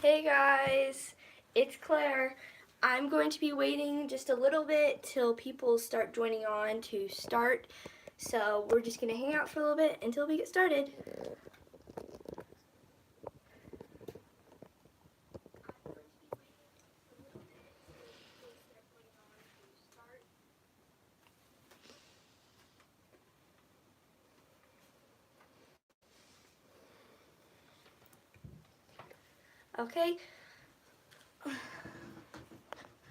Hey guys, it's Claire. I'm going to be waiting just a little bit till people start joining on to start. So we're just going to hang out for a little bit until we get started. Okay.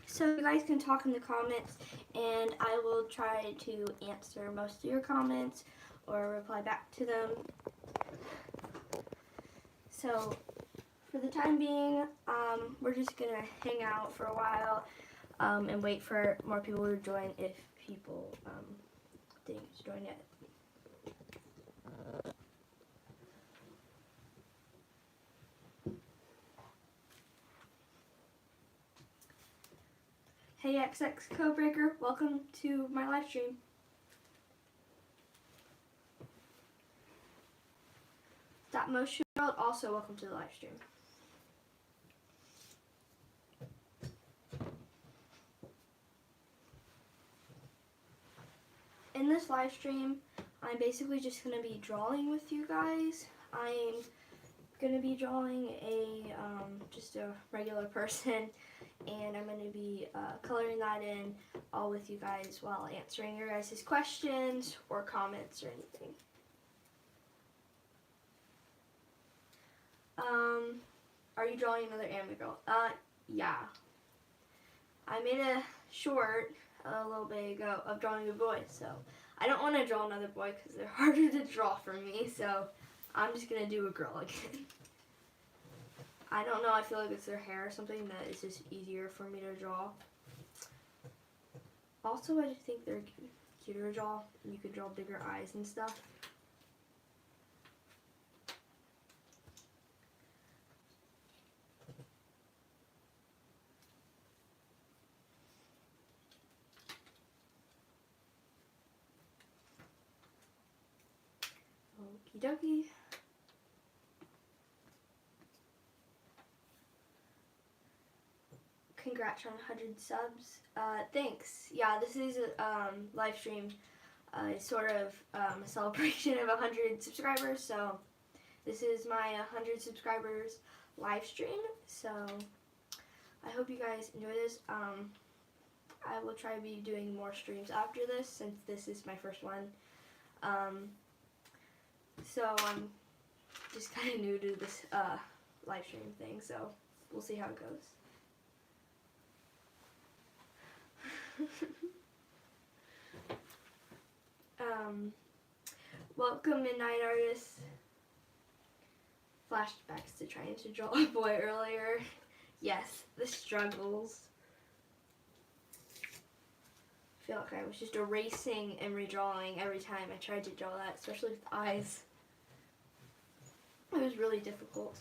So you guys can talk in the comments and I will try to answer most of your comments or reply back to them. So for the time being, we're just going to hang out for a while and wait for more people to join if people didn't join yet. Hey XX Codebreaker, welcome to my live stream. That Motion World, also welcome to the live stream. In this live stream, I'm basically just going to be drawing with you guys. I'm going to be drawing just a regular person, and I'm going to be coloring that in all with you guys while answering your guys' questions or comments or anything. Are you drawing another anime girl? Yeah. I made a short a little bit ago of drawing a boy, so I don't want to draw another boy because they're harder to draw for me, so I'm just going to do a girl again. I don't know, I feel like it's their hair or something that is just easier for me to draw. Also, I just think they're cuter to draw, and you can draw bigger eyes and stuff. Okie dokie. Congrats on 100 subs. Thanks. Yeah, this is a live stream. It's sort of a celebration of 100 subscribers, so this is my 100 subscribers live stream. So I hope you guys enjoy this. I will try to be doing more streams after this since this is my first one. So I'm just kind of new to this live stream thing, so we'll see how it goes. Welcome Midnight Artists. Flashbacks to trying to draw a boy earlier. Yes, the struggles. I feel like I was just erasing and redrawing every time I tried to draw that, especially with the eyes. It was really difficult.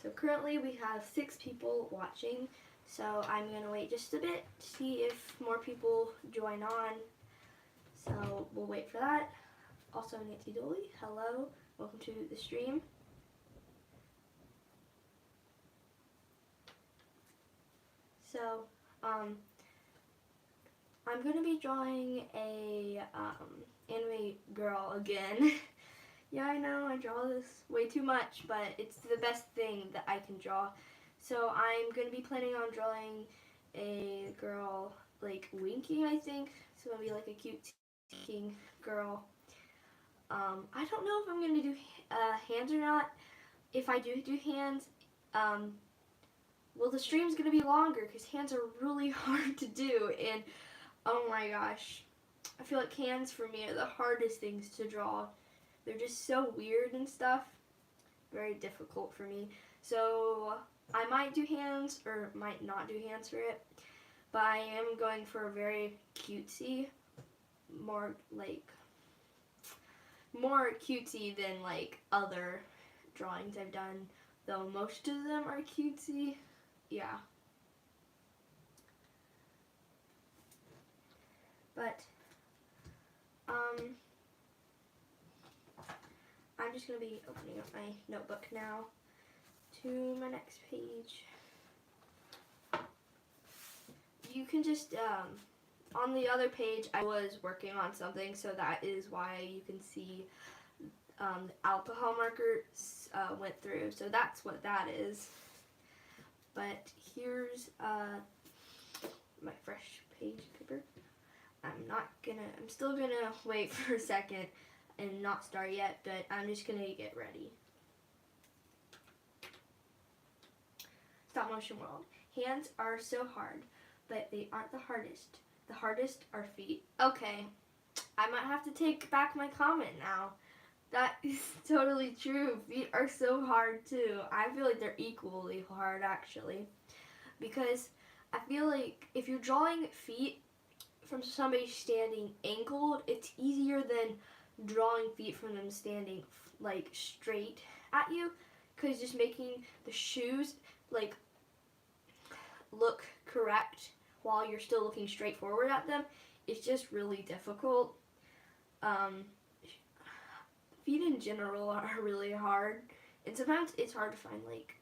So currently we have 6 people watching, so I'm going to wait just a bit to see if more people join on. So we'll wait for that. Also, Nancy Doley, hello, welcome to the stream. So, I'm going to be drawing a anime girl again. Yeah, I know, I draw this way too much, but it's the best thing that I can draw. So I'm going to be planning on drawing a girl, like, winking, I think. So it'll be like a cute winking girl. I don't know if I'm going to do hands or not. If I do hands, well, the stream's going to be longer because hands are really hard to do. And, oh my gosh, I feel like hands for me are the hardest things to draw. They're just so weird and stuff. Very difficult for me. So I might do hands or might not do hands for it. But I am going for a very cutesy, more cutesy than like other drawings I've done. Though most of them are cutesy. Yeah. But I'm just going to be opening up my notebook now. to my next page. You can just, on the other page, I was working on something, so that is why you can see the alcohol marker went through. So that's what that is. But here's my fresh page paper. I'm still gonna wait for a second and not start yet, but I'm just gonna get ready. Stop motion world. Hands are so hard, but they aren't the hardest. The hardest are feet. Okay, I might have to take back my comment now. That is totally true. Feet are so hard too. I feel like they're equally hard actually, because I feel like if you're drawing feet from somebody standing angled, it's easier than drawing feet from them standing like straight at you, because just making the shoes like look correct while you're still looking straight forward at them, it's just really difficult. Feet in general are really hard, and sometimes it's hard to find like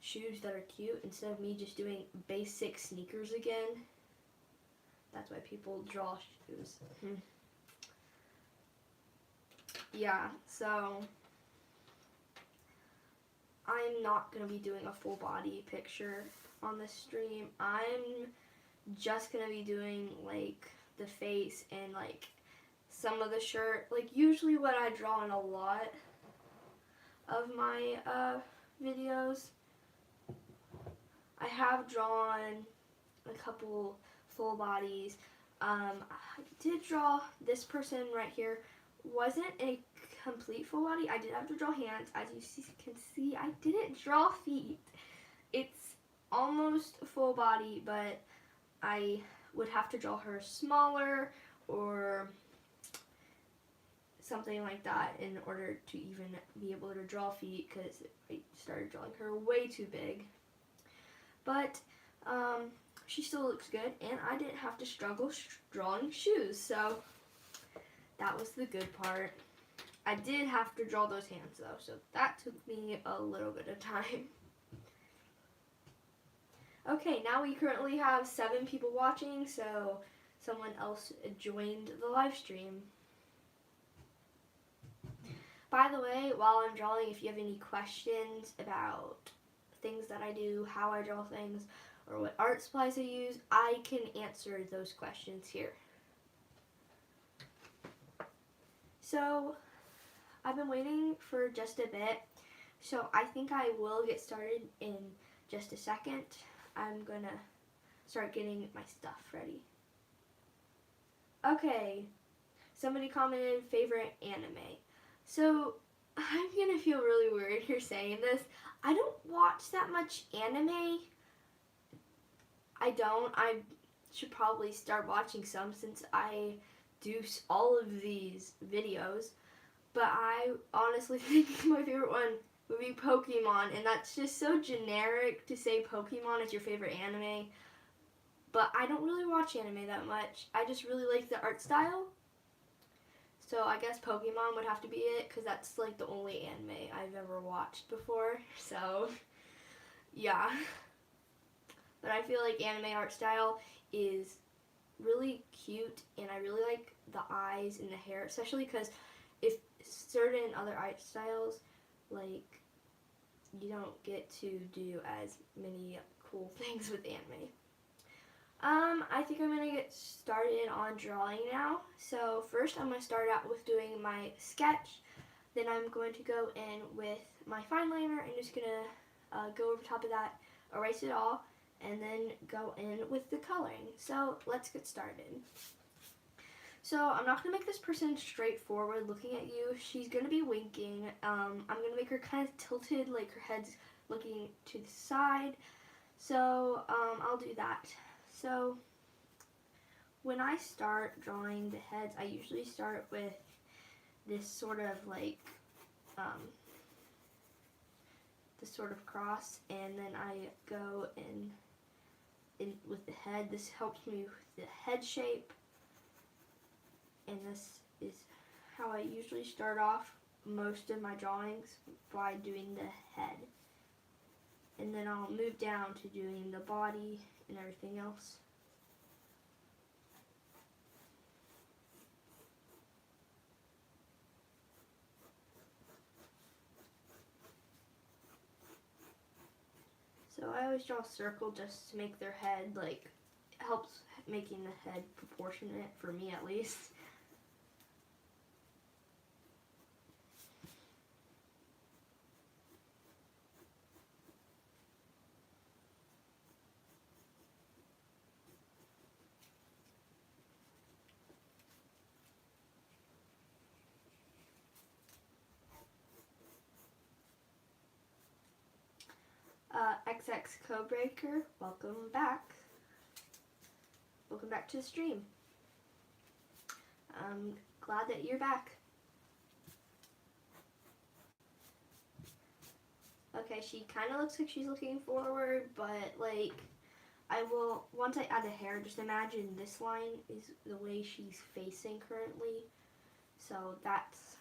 shoes that are cute instead of me just doing basic sneakers again. That's why people draw shoes. Yeah, so I'm not going to be doing a full body picture on this stream. I'm just going to be doing like the face and like some of the shirt. Like usually what I draw in a lot of my videos. I have drawn a couple full bodies. I did draw this person right here. Wasn't a complete full body. I did have to draw hands. As you can see, I didn't draw feet. It's almost full body, but I would have to draw her smaller or something like that in order to even be able to draw feet, because I started drawing her way too big. But she still looks good, and I didn't have to struggle drawing shoes, so that was the good part. I did have to draw those hands though, so that took me a little bit of time. Okay, now we currently have 7 people watching, so someone else joined the live stream. By the way, while I'm drawing, if you have any questions about things that I do, how I draw things, or what art supplies I use, I can answer those questions here. So, I've been waiting for just a bit, so I think I will get started in just a second. I'm gonna start getting my stuff ready. Okay, somebody commented favorite anime. So, I'm gonna feel really weird here saying this. I don't watch that much anime. I don't. I should probably start watching some since I do all of these videos. But I honestly think my favorite one would be Pokemon, and that's just so generic to say Pokemon is your favorite anime. But I don't really watch anime that much. I just really like the art style. So I guess Pokemon would have to be it, because that's like the only anime I've ever watched before. So, yeah. But I feel like anime art style is really cute, and I really like the eyes and the hair, especially because if certain other art styles, like, you don't get to do as many cool things with anime. I think I'm going to get started on drawing now. So first I'm going to start out with doing my sketch. Then I'm going to go in with my fine liner and just going to go over top of that, erase it all, and then go in with the coloring. So let's get started. So I'm not going to make this person straightforward looking at you. She's going to be winking. I'm going to make her kind of tilted, like her head's looking to the side. So I'll do that. So when I start drawing the heads, I usually start with this sort of like, this sort of cross, and then I go in with the head. This helps me with the head shape, and this is how I usually start off most of my drawings by doing the head. And then I'll move down to doing the body and everything else. So I always draw a circle just to make their head, like, helps making the head proportionate, for me at least. XX Codebreaker, welcome back. Welcome back to the stream. I'm glad that you're back. Okay, she kind of looks like she's looking forward, but like, I will, once I add the hair, just imagine this line is the way she's facing currently. So that's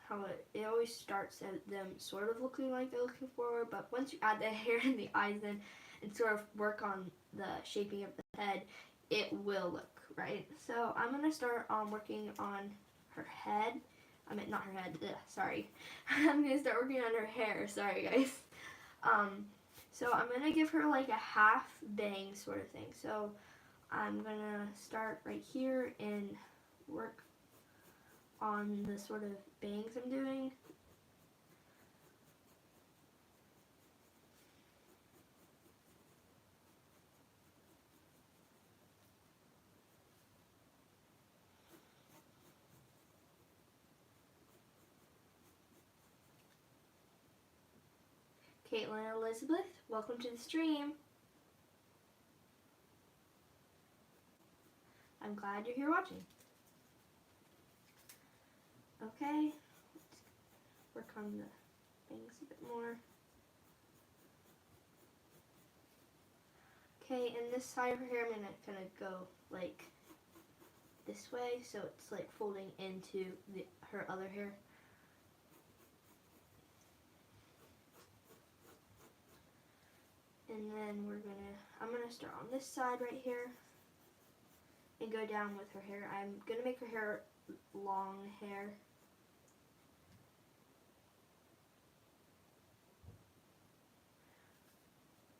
how it always starts at them sort of looking like they're looking forward, but once you add the hair and the eyes in and sort of work on the shaping of the head, it will look right. So I'm going to start working on her head. I mean, not her head, sorry. I'm going to start working on her hair, sorry guys. So I'm going to give her like a half bang sort of thing. So I'm going to start right here and work on the sort of bangs I'm doing. Caitlin Elizabeth, welcome to the stream. I'm glad you're here watching. Okay, let's work on the bangs a bit more. Okay, and this side of her hair, I'm gonna go like this way, so it's like folding into her other hair. And then I'm gonna start on this side right here and go down with her hair. I'm gonna make her hair long hair.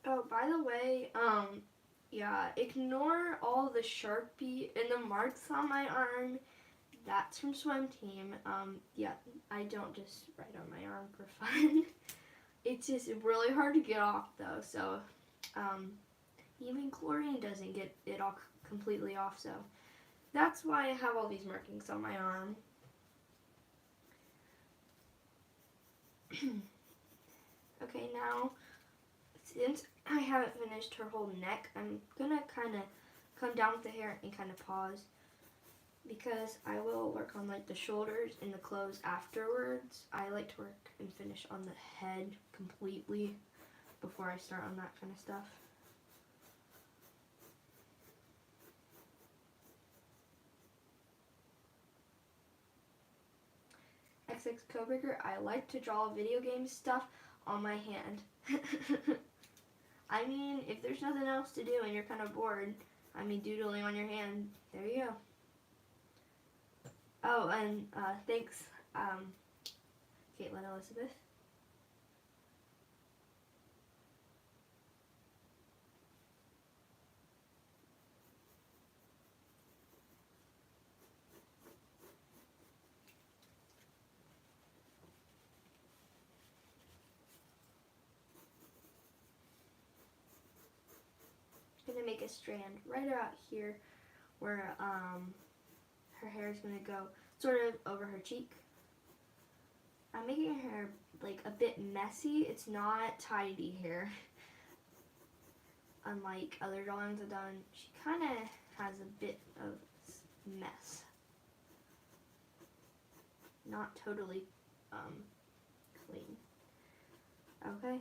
Oh, by the way, yeah, ignore all the Sharpie and the marks on my arm. That's from swim team. Yeah, I don't just write on my arm for fun. It's just really hard to get off though, so, even chlorine doesn't get it all completely off, so that's why I have all these markings on my arm. Okay, now, since I haven't finished her whole neck, I'm gonna kind of come down with the hair and kind of pause, because I will work on like the shoulders and the clothes afterwards. I like to work and finish on the head completely before I start on that kind of stuff. XX Codebreaker, I like to draw video game stuff on my hand. I mean, if there's nothing else to do and you're kind of bored, I mean, doodling on your hand, there you go. Oh, and thanks, Caitlin Elizabeth. I'm gonna make a strand right about here where her hair is gonna go sort of over her cheek. I'm making her hair like a bit messy. It's not tidy here. Unlike other drawings I've done, she kind of has a bit of mess. Not totally clean. Okay.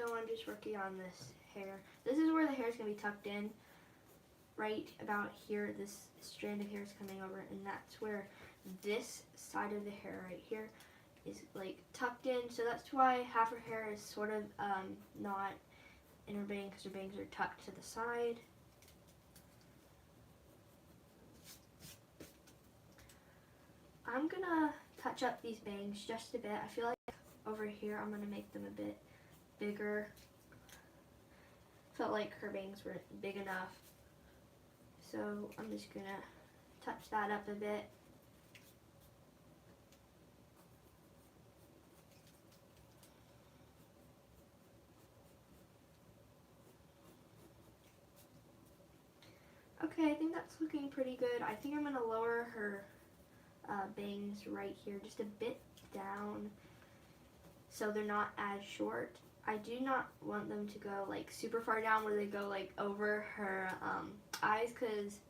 So I'm just working on this hair. This is where the hair is going to be tucked in. Right about here, this strand of hair is coming over, and that's where this side of the hair right here is like tucked in. So that's why half her hair is sort of not in her bang, because her bangs are tucked to the side. I'm gonna touch up these bangs just a bit. I feel like over here I'm gonna make them a bit bigger. Felt like her bangs weren't big enough. So I'm just gonna touch that up a bit. Okay, I think that's looking pretty good. I think I'm gonna lower her bangs right here just a bit down so they're not as short. I do not want them to go like super far down where they go like over her eyes, because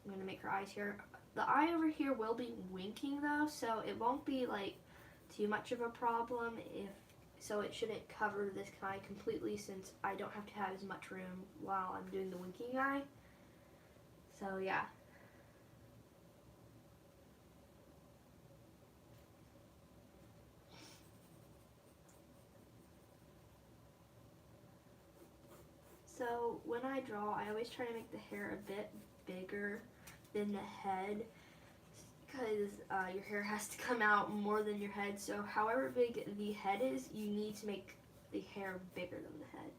I'm gonna make her eyes here. The eye over here will be winking though, so it won't be like too much of a problem, so it shouldn't cover this eye completely, since I don't have to have as much room while I'm doing the winking eye. So yeah. So when I draw, I always try to make the hair a bit bigger than the head, because your hair has to come out more than your head. So however big the head is, you need to make the hair bigger than the head.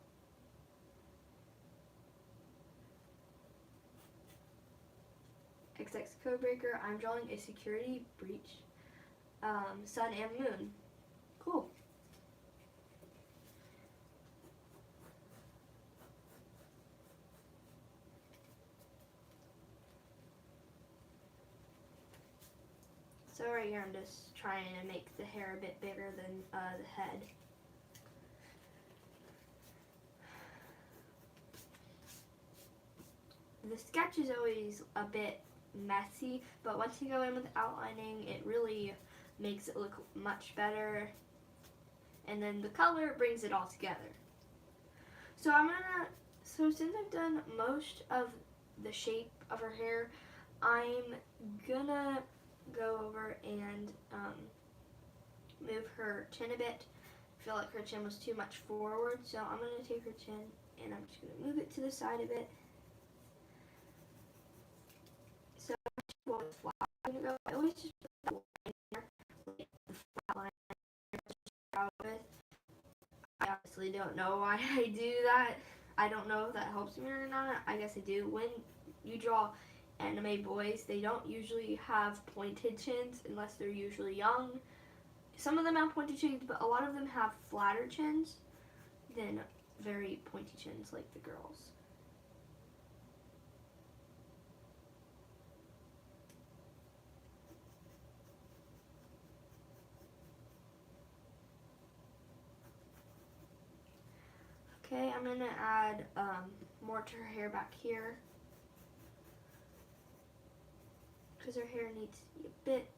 XX Codebreaker, I'm drawing a security breach, sun and moon. Cool. So right here I'm just trying to make the hair a bit bigger than the head. The sketch is always a bit messy, but once you go in with outlining, it really makes it look much better. And then the color brings it all together. So since I've done most of the shape of her hair, I'm gonna go over and move her chin a bit. I feel like her chin was too much forward, so I'm gonna take her chin and I'm just gonna move it to the side a bit. So flat. I always just put that line there, like the flat line out of it. I honestly don't know why I do that. I don't know if that helps me or not. I guess I do. When you draw anime boys, they don't usually have pointed chins unless they're usually young. Some of them have pointed chins, but a lot of them have flatter chins than very pointy chins like the girls. Okay, I'm going to add more to her hair back here, because her hair needs to be a bit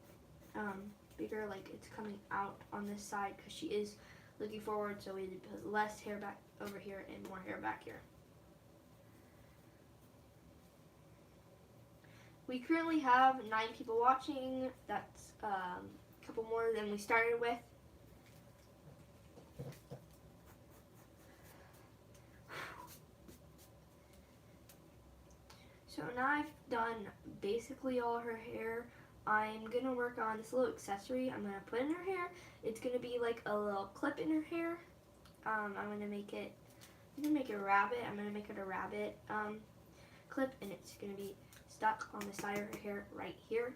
bigger, like it's coming out on this side, because she is looking forward, so we need to put less hair back over here and more hair back here. We currently have 9 people watching. That's a couple more than we started with. So now I've done basically all her hair. I'm gonna work on this little accessory I'm gonna put in her hair. It's gonna be like a little clip in her hair. I'm gonna make it a rabbit. I'm gonna make it a rabbit clip, and it's gonna be stuck on the side of her hair right here.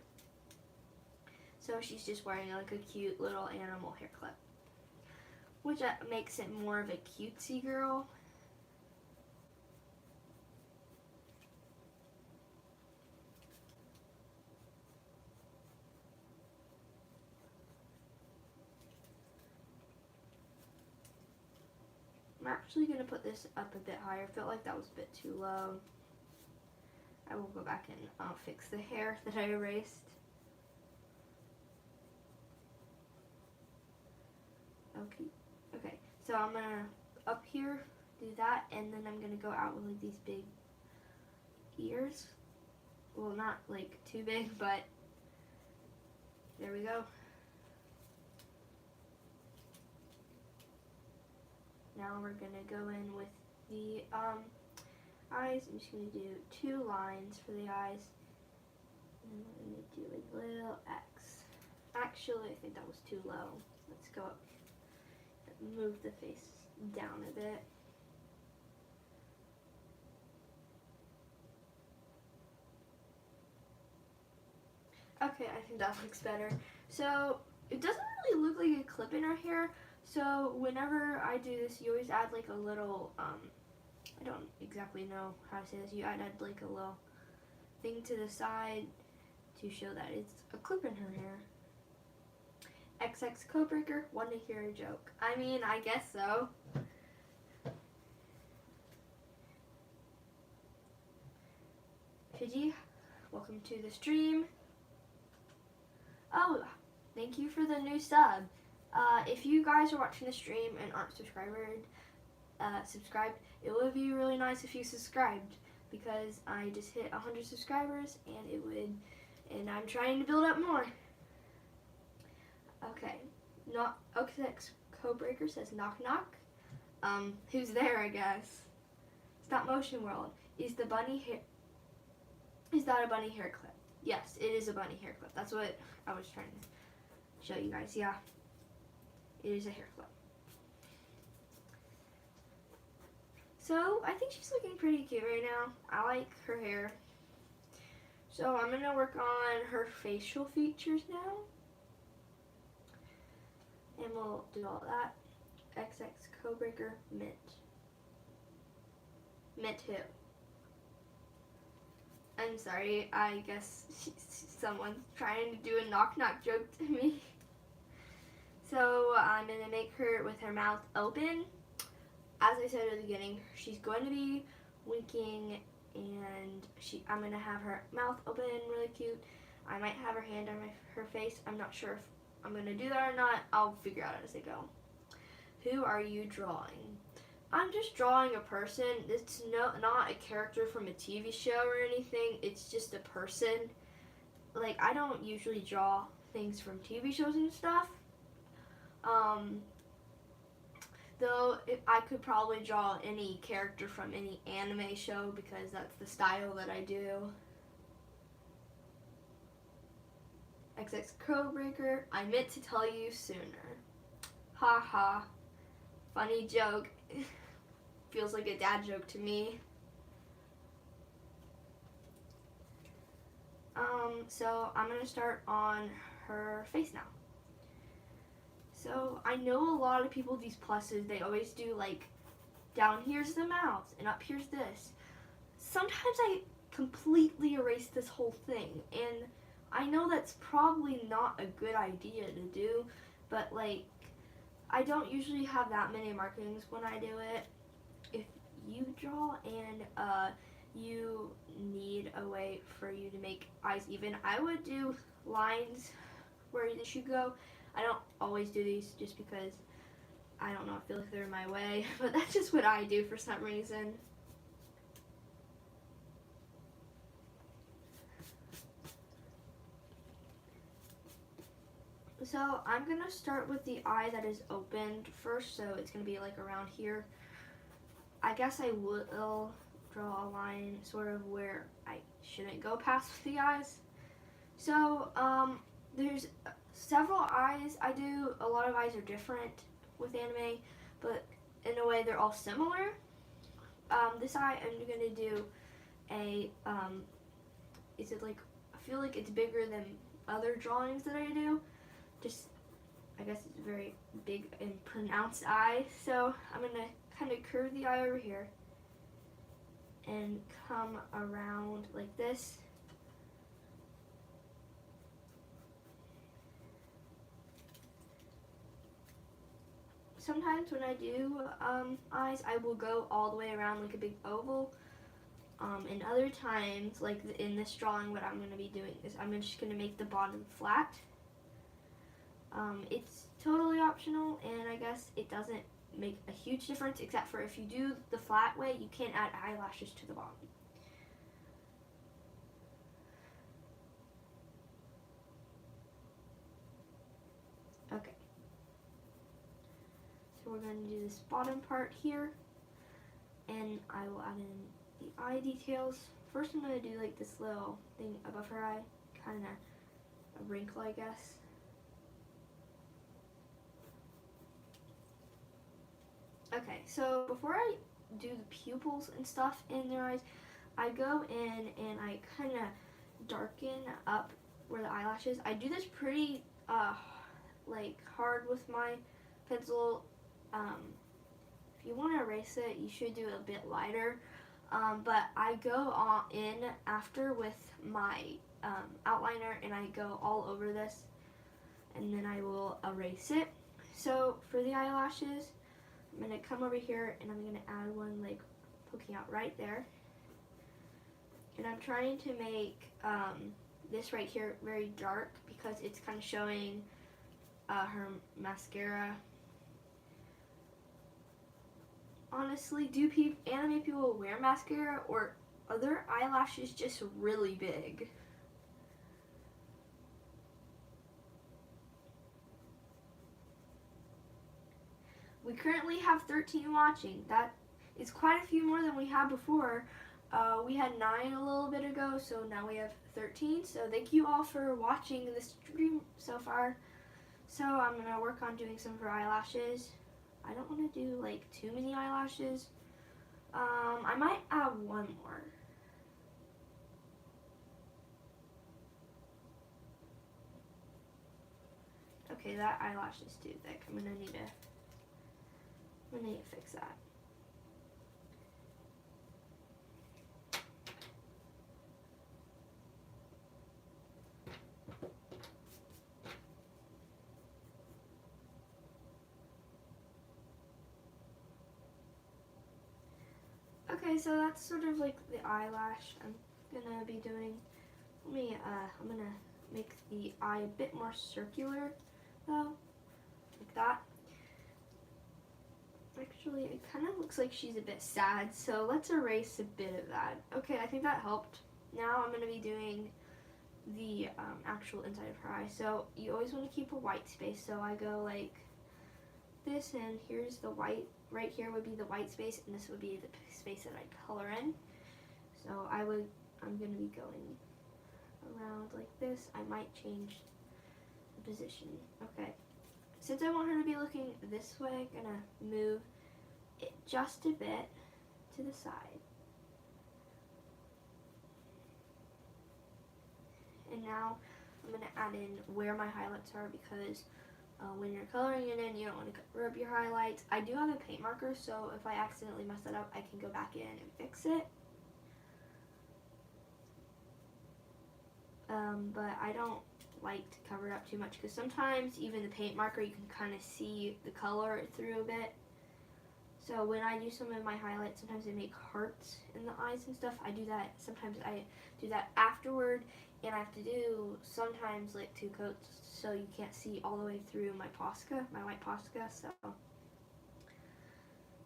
So she's just wearing like a cute little animal hair clip, which makes it more of a cutesy girl. I'm actually going to put this up a bit higher. I felt like that was a bit too low. I will go back and fix the hair that I erased. Okay, so I'm going to up here, do that, and then I'm going to go out with like these big ears. Well, not like too big, but there we go. Now we're going to go in with the eyes. I'm just going to do 2 lines for the eyes. And I'm going to do a little X. Actually, I think that was too low. Let's go up. Move the face down a bit. Okay, I think that looks better. So it doesn't really look like a clip in her hair. So whenever I do this, you always add like a little, I don't exactly know how to say this. You add like a little thing to the side to show that it's a clip in her hair. XX Codebreaker, want to hear a joke? I mean, I guess so. Pidgey, welcome to the stream. Oh, thank you for the new sub. If you guys are watching the stream and aren't subscribed, it would be really nice if you subscribed, because I just hit 100 subscribers and I'm trying to build up more. Okay, XX Codebreaker says knock knock. Who's there, I guess? Stop Motion World. Is that a bunny hair clip? Yes, it is a bunny hair clip. That's what I was trying to show you guys. Yeah, it is a hair clip. So I think she's looking pretty cute right now. I like her hair. So I'm gonna work on her facial features now. And we'll do all that. XX Codebreaker Mint. Mint who? I'm sorry, I guess someone's trying to do a knock knock joke to me. So I'm going to make her with her mouth open. As I said at the beginning, she's going to be winking, and I'm going to have her mouth open, really cute. I might have her hand on her face. I'm not sure if I'm going to do that or not. I'll figure out as I go. Who are you drawing? I'm just drawing a person. It's not a character from a TV show or anything. It's just a person. Like, I don't usually draw things from TV shows and stuff. Though I could probably draw any character from any anime show because that's the style that I do. XX Codebreaker, I meant to tell you sooner. Ha ha. Funny joke. Feels like a dad joke to me. So I'm going to start on her face now. So I know a lot of people, these pluses, they always do like, down here's the mouth and up here's this. Sometimes I completely erase this whole thing, and I know that's probably not a good idea to do, but like, I don't usually have that many markings when I do it. If you draw and you need a way for you to make eyes even, I would do lines where they should go. I don't always do these just because, I don't know, I feel like they're in my way, but that's just what I do for some reason. So I'm going to start with the eye that is opened first, so it's going to be like around here. I guess I will draw a line sort of where I shouldn't go past the eyes. So there's several eyes I do. A lot of eyes are different with anime, but in a way they're all similar. This eye I'm going to do a, is it like, I feel like it's bigger than other drawings that I do. Just, I guess it's a very big and pronounced eye. So I'm going to kind of curve the eye over here and come around like this. Sometimes when I do eyes, I will go all the way around like a big oval. And other times, like in this drawing, what I'm going to be doing is I'm just going to make the bottom flat. It's totally optional, and I guess it doesn't make a huge difference, except for if you do the flat way, you can't add eyelashes to the bottom. Okay. So we're going to do this bottom part here, and I will add in the eye details. First I'm going to do like this little thing above her eye, kind of a wrinkle, I guess. Okay, so before I do the pupils and stuff in their eyes, I go in and I kind of darken up where the eyelash is. I do this pretty like hard with my pencil. If you want to erase it, you should do it a bit lighter. But I go in after with my outliner and I go all over this, and then I will erase it. So for the eyelashes, I'm going to come over here and I'm going to add one like poking out right there. And I'm trying to make this right here very dark because it's kind of showing her mascara. Honestly, do anime people wear mascara, or are their eyelashes just really big? We currently have 13 watching. That is quite a few more than we had before. We had 9 a little bit ago, so now we have 13. So thank you all for watching the stream so far. So I'm going to work on doing some of her eyelashes. I don't want to do like too many eyelashes. I might add one more. Okay, that eyelash is too thick. I'm gonna need to fix that. Okay, so that's sort of like the eyelash I'm gonna be doing. I'm gonna make the eye a bit more circular though, like that. Actually, it kind of looks like she's a bit sad, so let's erase a bit of that. Okay, I think that helped. Now I'm gonna be doing the actual inside of her eye. So you always want to keep a white space, so I go like this, and here's the white. Right here would be the white space, and this would be the space that I color in. So I'm going to be going around like this. I might change the position. Okay. Since I want her to be looking this way, I'm going to move it just a bit to the side. And now I'm going to add in where my highlights are, because when you're coloring it in, you don't want to cover up your highlights. I do have a paint marker, so if I accidentally mess that up, I can go back in and fix it. But I don't like to cover it up too much, because sometimes even the paint marker, you can kind of see the color through a bit. So when I do some of my highlights, sometimes I make hearts in the eyes and stuff. I do that, sometimes I do that afterward, and I have to do sometimes like 2 coats, so you can't see all the way through my Posca, my white Posca.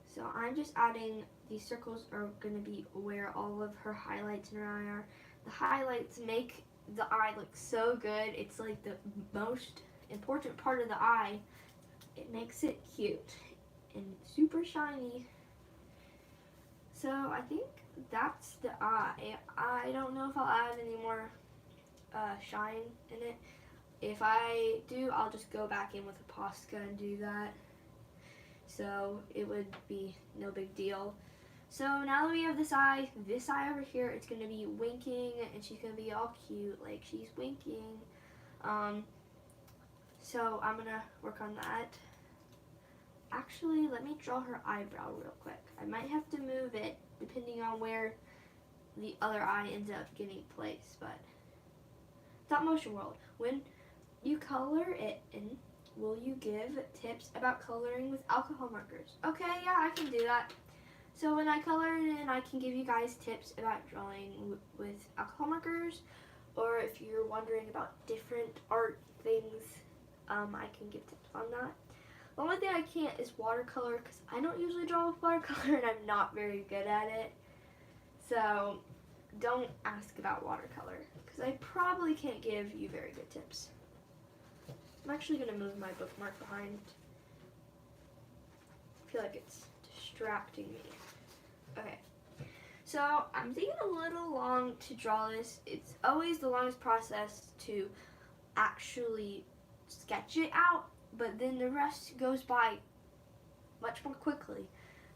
So I'm just adding, these circles are going to be where all of her highlights in her eye are. The highlights make the eye look so good. It's like the most important part of the eye. It makes it cute and super shiny. So I think that's the eye. I don't know if I'll add any more shine in it. If I do, I'll just go back in with a Posca and do that. So it would be no big deal. So now that we have this eye over here, it's going to be winking, and she's going to be all cute, like she's winking. So I'm going to work on that. Actually, let me draw her eyebrow real quick. I might have to move it depending on where the other eye ends up getting placed, but Stop Motion World, when you color it in, will you give tips about coloring with alcohol markers? Okay, yeah, I can do that. So when I color it in, I can give you guys tips about drawing with alcohol markers, or if you're wondering about different art things, I can give tips on that. The only thing I can't is watercolor because I don't usually draw with watercolor and I'm not very good at it. So don't ask about watercolor because I probably can't give you very good tips. I'm actually going to move my bookmark behind. I feel like it's distracting me. Okay. So I'm taking a little long to draw this. It's always the longest process to actually sketch it out, but then the rest goes by much more quickly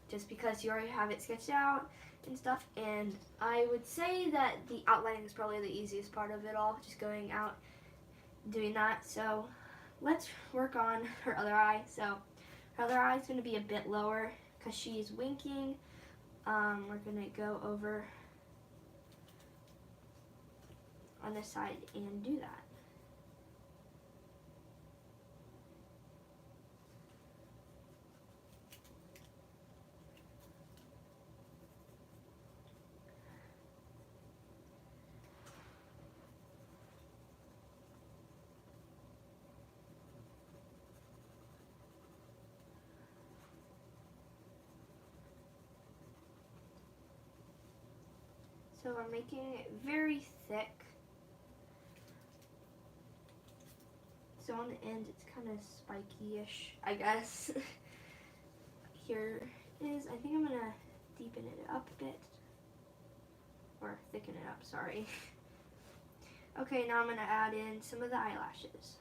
just because you already have it sketched out and stuff. And I would say that the outlining is probably the easiest part of it all, just going out doing that. So let's work on her other eye. So her other eye is going to be a bit lower because she's winking. We're going to go over on this side and do that. So we're making it very thick. So on the end it's kind of spiky-ish, I guess. Here is, I think I'm going to deepen it up a bit. Or thicken it up, sorry. Okay, now I'm going to add in some of the eyelashes.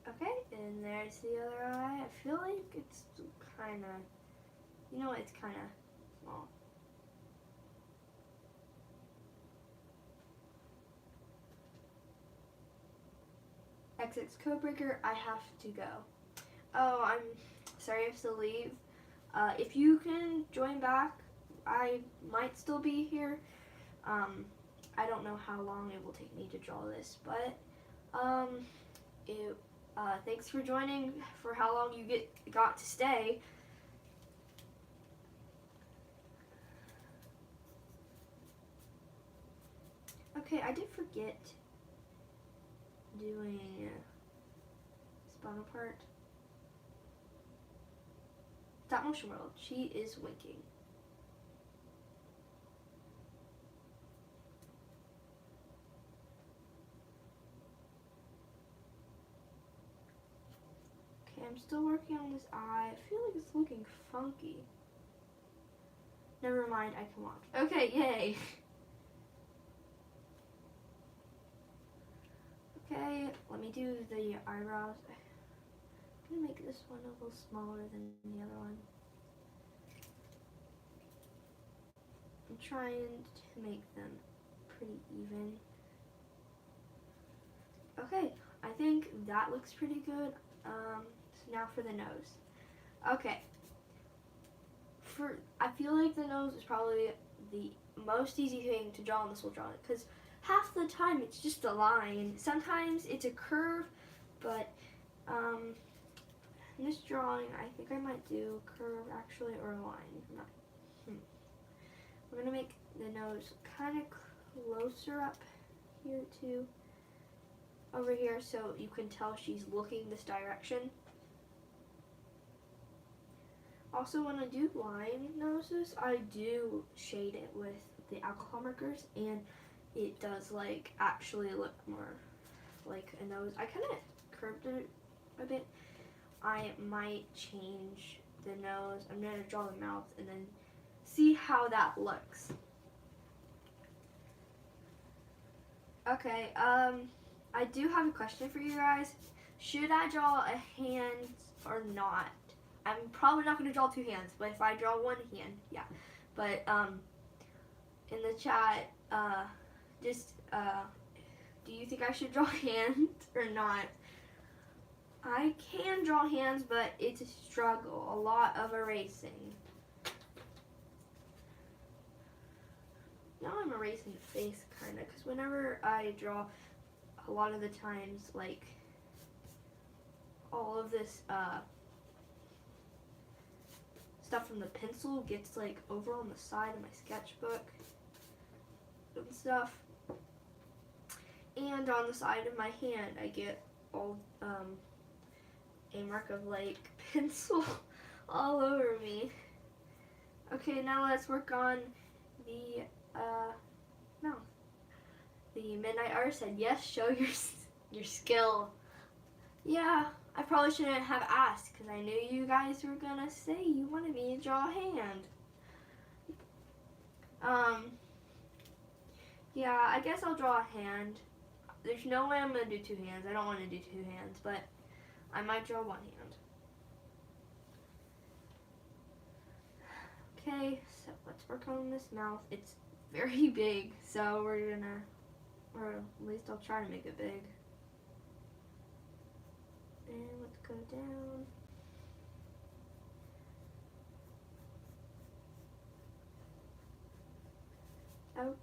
Okay, and there's the other eye. I feel like it's kind of, you know what, it's kind of small. XX Codebreaker, I have to go. Oh, I'm sorry I have to leave. If you can join back, I might still be here. I don't know how long it will take me to draw this, but thanks for joining for how long you got to stay. Okay, I did forget doing spinal part. Stop motion world. She is winking. Okay, I'm still working on this eye. I feel like it's looking funky. Never mind, I can watch. Okay, yay. Okay, let me do the eyebrows. I'm gonna make this one a little smaller than the other one. I'm trying to make them pretty even. Okay, I think that looks pretty good. So now for the nose. Okay. I feel like the nose is probably the most easy thing to draw in this whole drawing because half the time it's just a line. Sometimes it's a curve, but in this drawing I think I might do a curve actually or a line. We're going to make the nose kind of closer up here too, over here, so you can tell she's looking this direction. Also, when I do line noses, I do shade it with the alcohol markers, and it does like actually look more like a nose. I kind of curved it a bit. I might change the nose. I'm going to draw the mouth and then see how that looks. Okay, I do have a question for you guys. Should I draw a hand or not? I'm probably not going to draw two hands, but if I draw one hand, yeah. But in the chat, do you think I should draw hands or not? I can draw hands, but it's a struggle, a lot of erasing. Now I'm erasing the face, kind of, because whenever I draw, a lot of the times, like, all of this stuff from the pencil gets, like, over on the side of my sketchbook. and stuff. And on the side of my hand, I get all a mark of like pencil all over me. Okay, now let's work on the mouth. The Midnight Artist said, yes, show your skill. Yeah, I probably shouldn't have asked because I knew you guys were gonna say you wanted me to draw a hand. Yeah, I guess I'll draw a hand. There's no way I'm gonna do two hands. I don't want to do two hands, but I might draw one hand. Okay, so let's work on this mouth. It's very big, so or at least I'll try to make it big. And let's go down. Okay.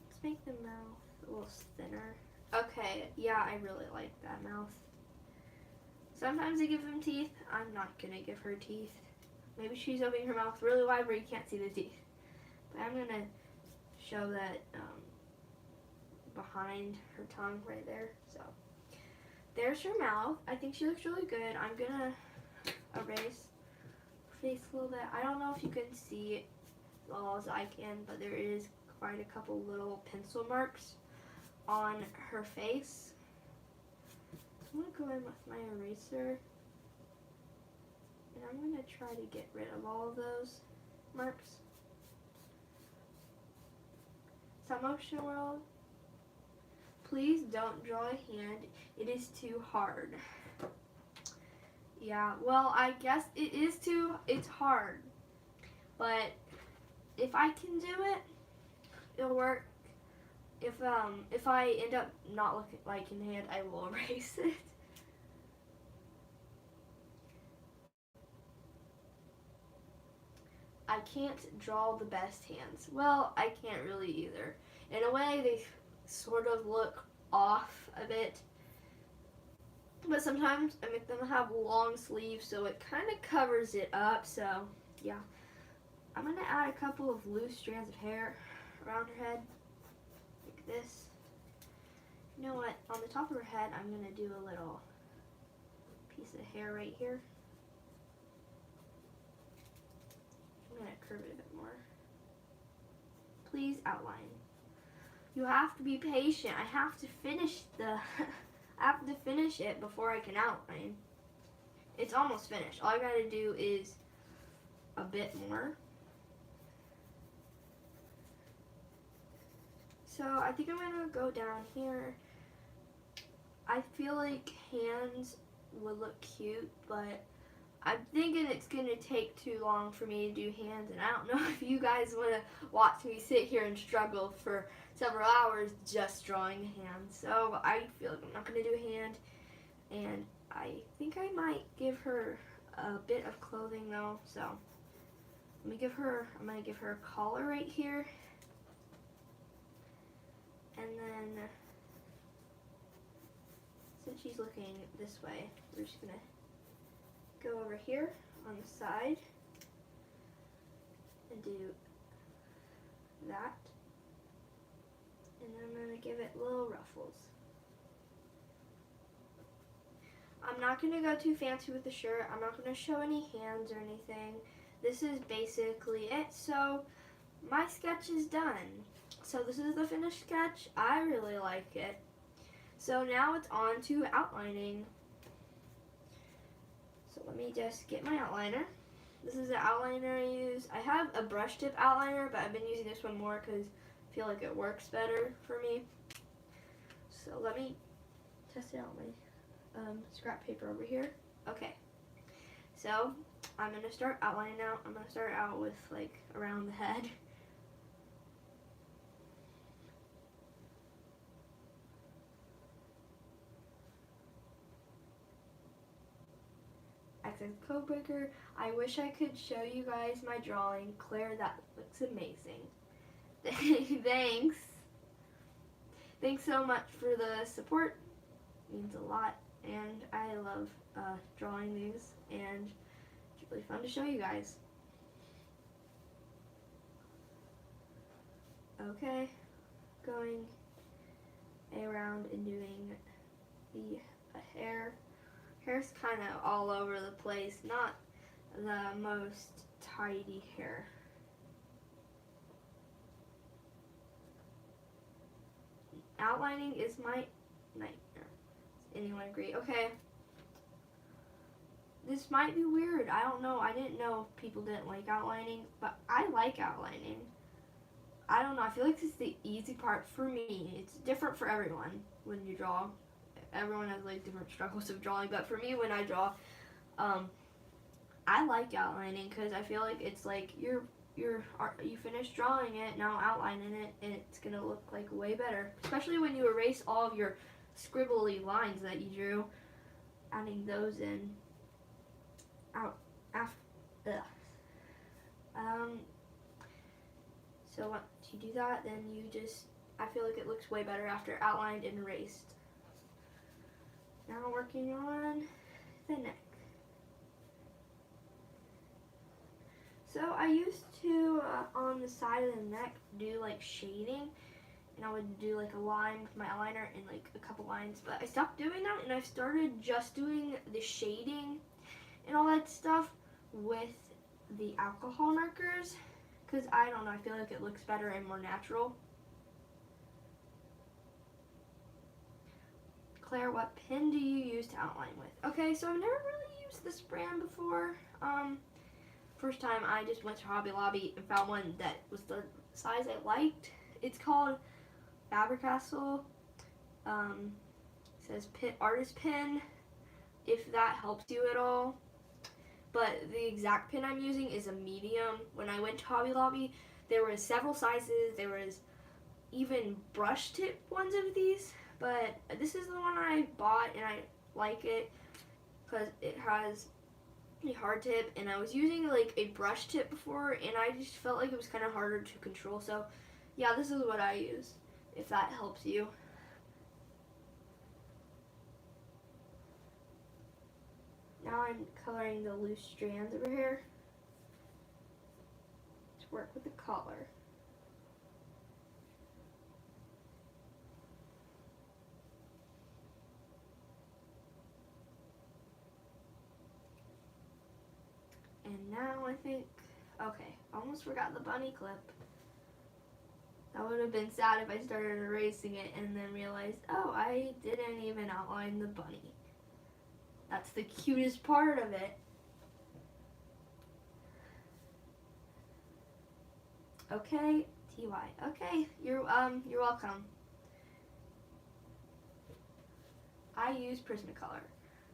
Let's make the mouth a little thinner. Okay, yeah, I really like that mouth. Sometimes I give them teeth. I'm not gonna give her teeth. Maybe she's opening her mouth really wide where you can't see the teeth. But I'm gonna show that behind her tongue right there. So there's her mouth. I think she looks really good. I'm gonna erase her face a little bit. I don't know if you can see it as well as I can, but there is quite a couple little pencil marks on her face. I'm gonna go in with my eraser and I'm gonna try to get rid of all of those marks. Stop motion world. Please don't draw a hand. It is too hard. Yeah, well, I guess it's hard. But if I can do it, it'll work. If I end up not looking like in hand, I will erase it. I can't draw the best hands. Well, I can't really either. In a way, they sort of look off a bit. But sometimes I make them have long sleeves, so it kind of covers it up. So, yeah. I'm going to add a couple of loose strands of hair around her head. Like this. You know what? On the top of her head, I'm going to do a little piece of hair right here. I'm going to curve it a bit more. Please outline. You have to be patient. I have to finish it before I can outline. It's almost finished. All I got to do is a bit more. So I think I'm going to go down here. I feel like hands would look cute, but I'm thinking it's going to take too long for me to do hands, and I don't know if you guys want to watch me sit here and struggle for several hours just drawing a hand. So I feel like I'm not going to do a hand, and I think I might give her a bit of clothing though. So I'm going to give her a collar right here, and then since she's looking this way, we're just going to go over here on the side and do that, and then I'm going to give it little ruffles. I'm not going to go too fancy with the shirt. I'm not going to show any hands or anything. This is basically it. So my sketch is done. So this is the finished sketch. I really like it. So now it's on to outlining. So let me just get my outliner. This is the outliner I use. I have a brush tip outliner, but I've been using this one more because I feel like it works better for me. So let me test it out with my scrap paper over here. Okay, so I'm going to start outlining now. I'm going to start out with like around the head. Accent code breaker. I wish I could show you guys my drawing. Claire, that looks amazing. Thanks. Thanks so much for the support. means a lot, and I love drawing these, and it's really fun to show you guys. Okay, going around and doing the hair. Hair's kind of all over the place, not the most tidy hair. Outlining is my nightmare. Does anyone agree? Okay. This might be weird. I don't know. I didn't know if people didn't like outlining, but I like outlining. I don't know. I feel like this is the easy part for me. It's different for everyone when you draw. Everyone has like different struggles of drawing, but for me when I draw, I like outlining because I feel like it's like you finished drawing it, now outlining it, and it's gonna look like way better. Especially when you erase all of your scribbly lines that you drew, adding those in. So once you do that, then I feel like it looks way better after outlined and erased. Now working on the neck. So I used to, on the side of the neck, do like shading, and I would do like a line with my eyeliner and like a couple lines, but I stopped doing that, and I started just doing the shading and all that stuff with the alcohol markers, because I don't know, I feel like it looks better and more natural. Claire, what pen do you use to outline with? Okay, so I've never really used this brand before. First time I just went to Hobby Lobby and found one that was the size I liked. It's called Faber-Castell. It says artist pen, if that helps you at all. But the exact pen I'm using is a medium. When I went to Hobby Lobby, there were several sizes. There was even brush tip ones of these, but this is the one I bought, and I like it because it has a hard tip, and I was using like a brush tip before, and I just felt like it was kind of harder to control. So yeah, this is what I use, if that helps you. Now I'm coloring the loose strands of her hair to work with the color. And now I think, okay, almost forgot the bunny clip. That would have been sad if I started erasing it and then realized, oh, I didn't even outline the bunny. That's the cutest part of it. Okay, TY. Okay, you're welcome. I use Prismacolor.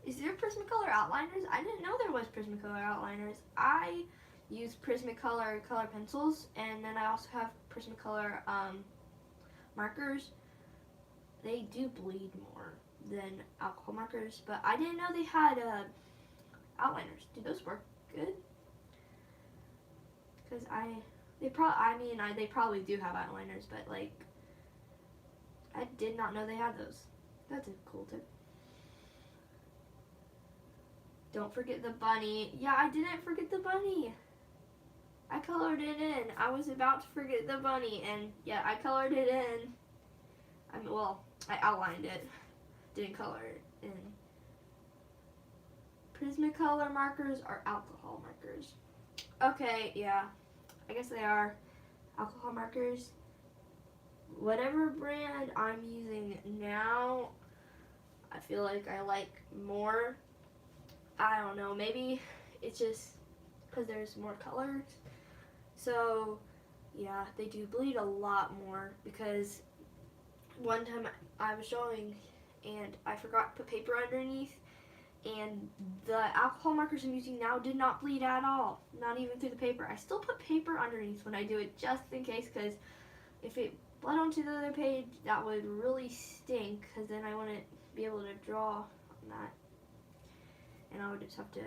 Is there Prismacolor outliners? I didn't know there was Prismacolor outliners. I use Prismacolor color pencils, and then I also have Prismacolor markers. They do bleed more than alcohol markers, but I didn't know they had outliners. Do those work good? Because they probably do have outliners, but like I did not know they had those. That's a cool tip. Don't forget the bunny. Yeah, I didn't forget the bunny. I colored it in. I was about to forget the bunny, and yeah, I colored it in. I outlined it. Didn't color it in. Prismacolor markers are alcohol markers. Okay, yeah. I guess they are alcohol markers. Whatever brand I'm using now, I feel like I like more. I don't know, maybe it's just because there's more colors. So yeah, they do bleed a lot more, because one time I was drawing and I forgot to put paper underneath, and the alcohol markers I'm using now did not bleed at all, not even through the paper. I still put paper underneath when I do it, just in case, because if it bled onto the other page, that would really stink, because then I wouldn't be able to draw on that. And I would just have to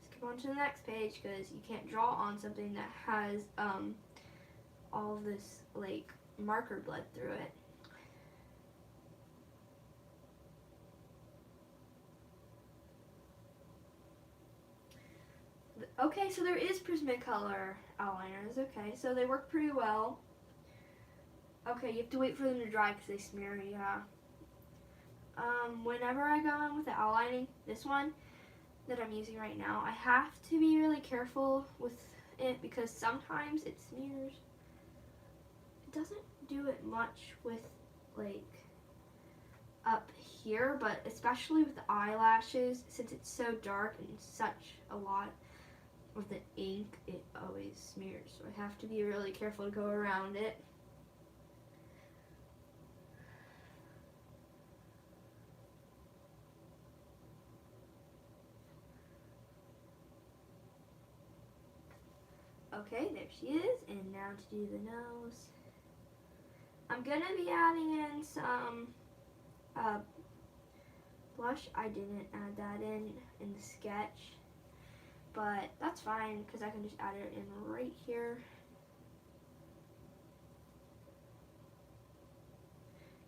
skip on to the next page, because you can't draw on something that has all of this like marker bled through it. Okay, so there is Prismacolor outliners. Okay, so they work pretty well. Okay, you have to wait for them to dry because they smear, yeah. Whenever I go in with the outlining, this one that I'm using right now, I have to be really careful with it because sometimes it smears. It doesn't do it much with like up here, but especially with the eyelashes, since it's so dark and such a lot of the ink, it always smears. So I have to be really careful to go around it. Okay, there she is, and now to do the nose. I'm gonna be adding in some blush. I didn't add that in the sketch, but that's fine because I can just add it in right here.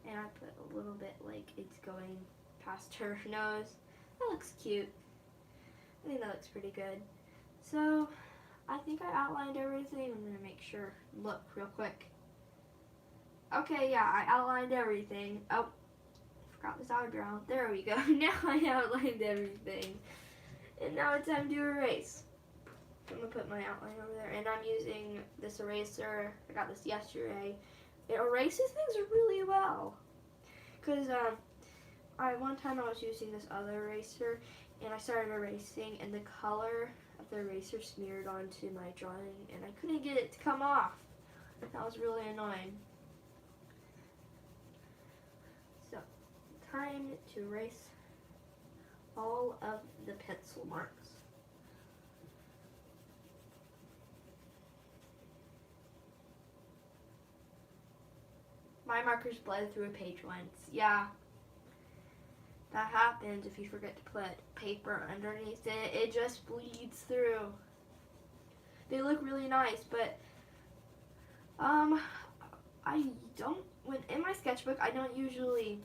And I put a little bit like it's going past her nose. That looks cute. I think that looks pretty good. So I think I outlined everything. I'm gonna make sure, look real quick. Okay, yeah, I outlined everything. Oh, forgot this eyebrow. There we go. Now I outlined everything. And now it's time to erase. I'm gonna put my outline over there. And I'm using this eraser. I got this yesterday. It erases things really well. Cause one time I was using this other eraser and I started erasing and the color of the eraser smeared onto my drawing and I couldn't get it to come off. That was really annoying. So, time to erase all of the pencil marks. My markers bled through a page once. Yeah, that happens if you forget to put paper underneath it. It just bleeds through. They look really nice, but I don't. When in my sketchbook, I don't usually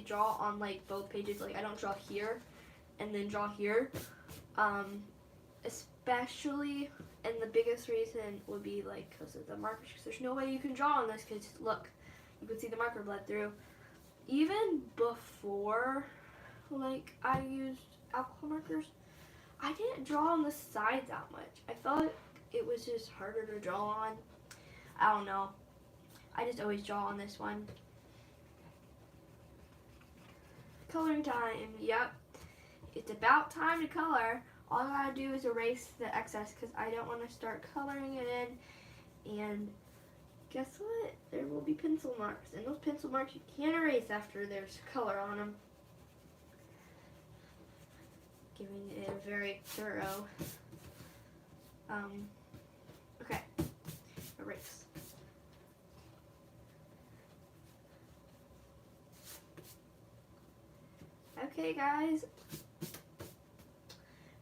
draw on like both pages. Like I don't draw here and then draw here. Especially, and the biggest reason would be like because of the markers. Because there's no way you can draw on this. Because look, you can see the marker bled through. Even before, like I used alcohol markers, I didn't draw on the sides that much. I felt like it was just harder to draw on. I don't know. I just always draw on this one. Coloring time. Yep. It's about time to color. All I gotta do is erase the excess because I don't want to start coloring it in. And guess what? There will be pencil marks. And those pencil marks you can't erase after there's color on them. Giving it a very thorough. Okay. Erase. Okay, guys.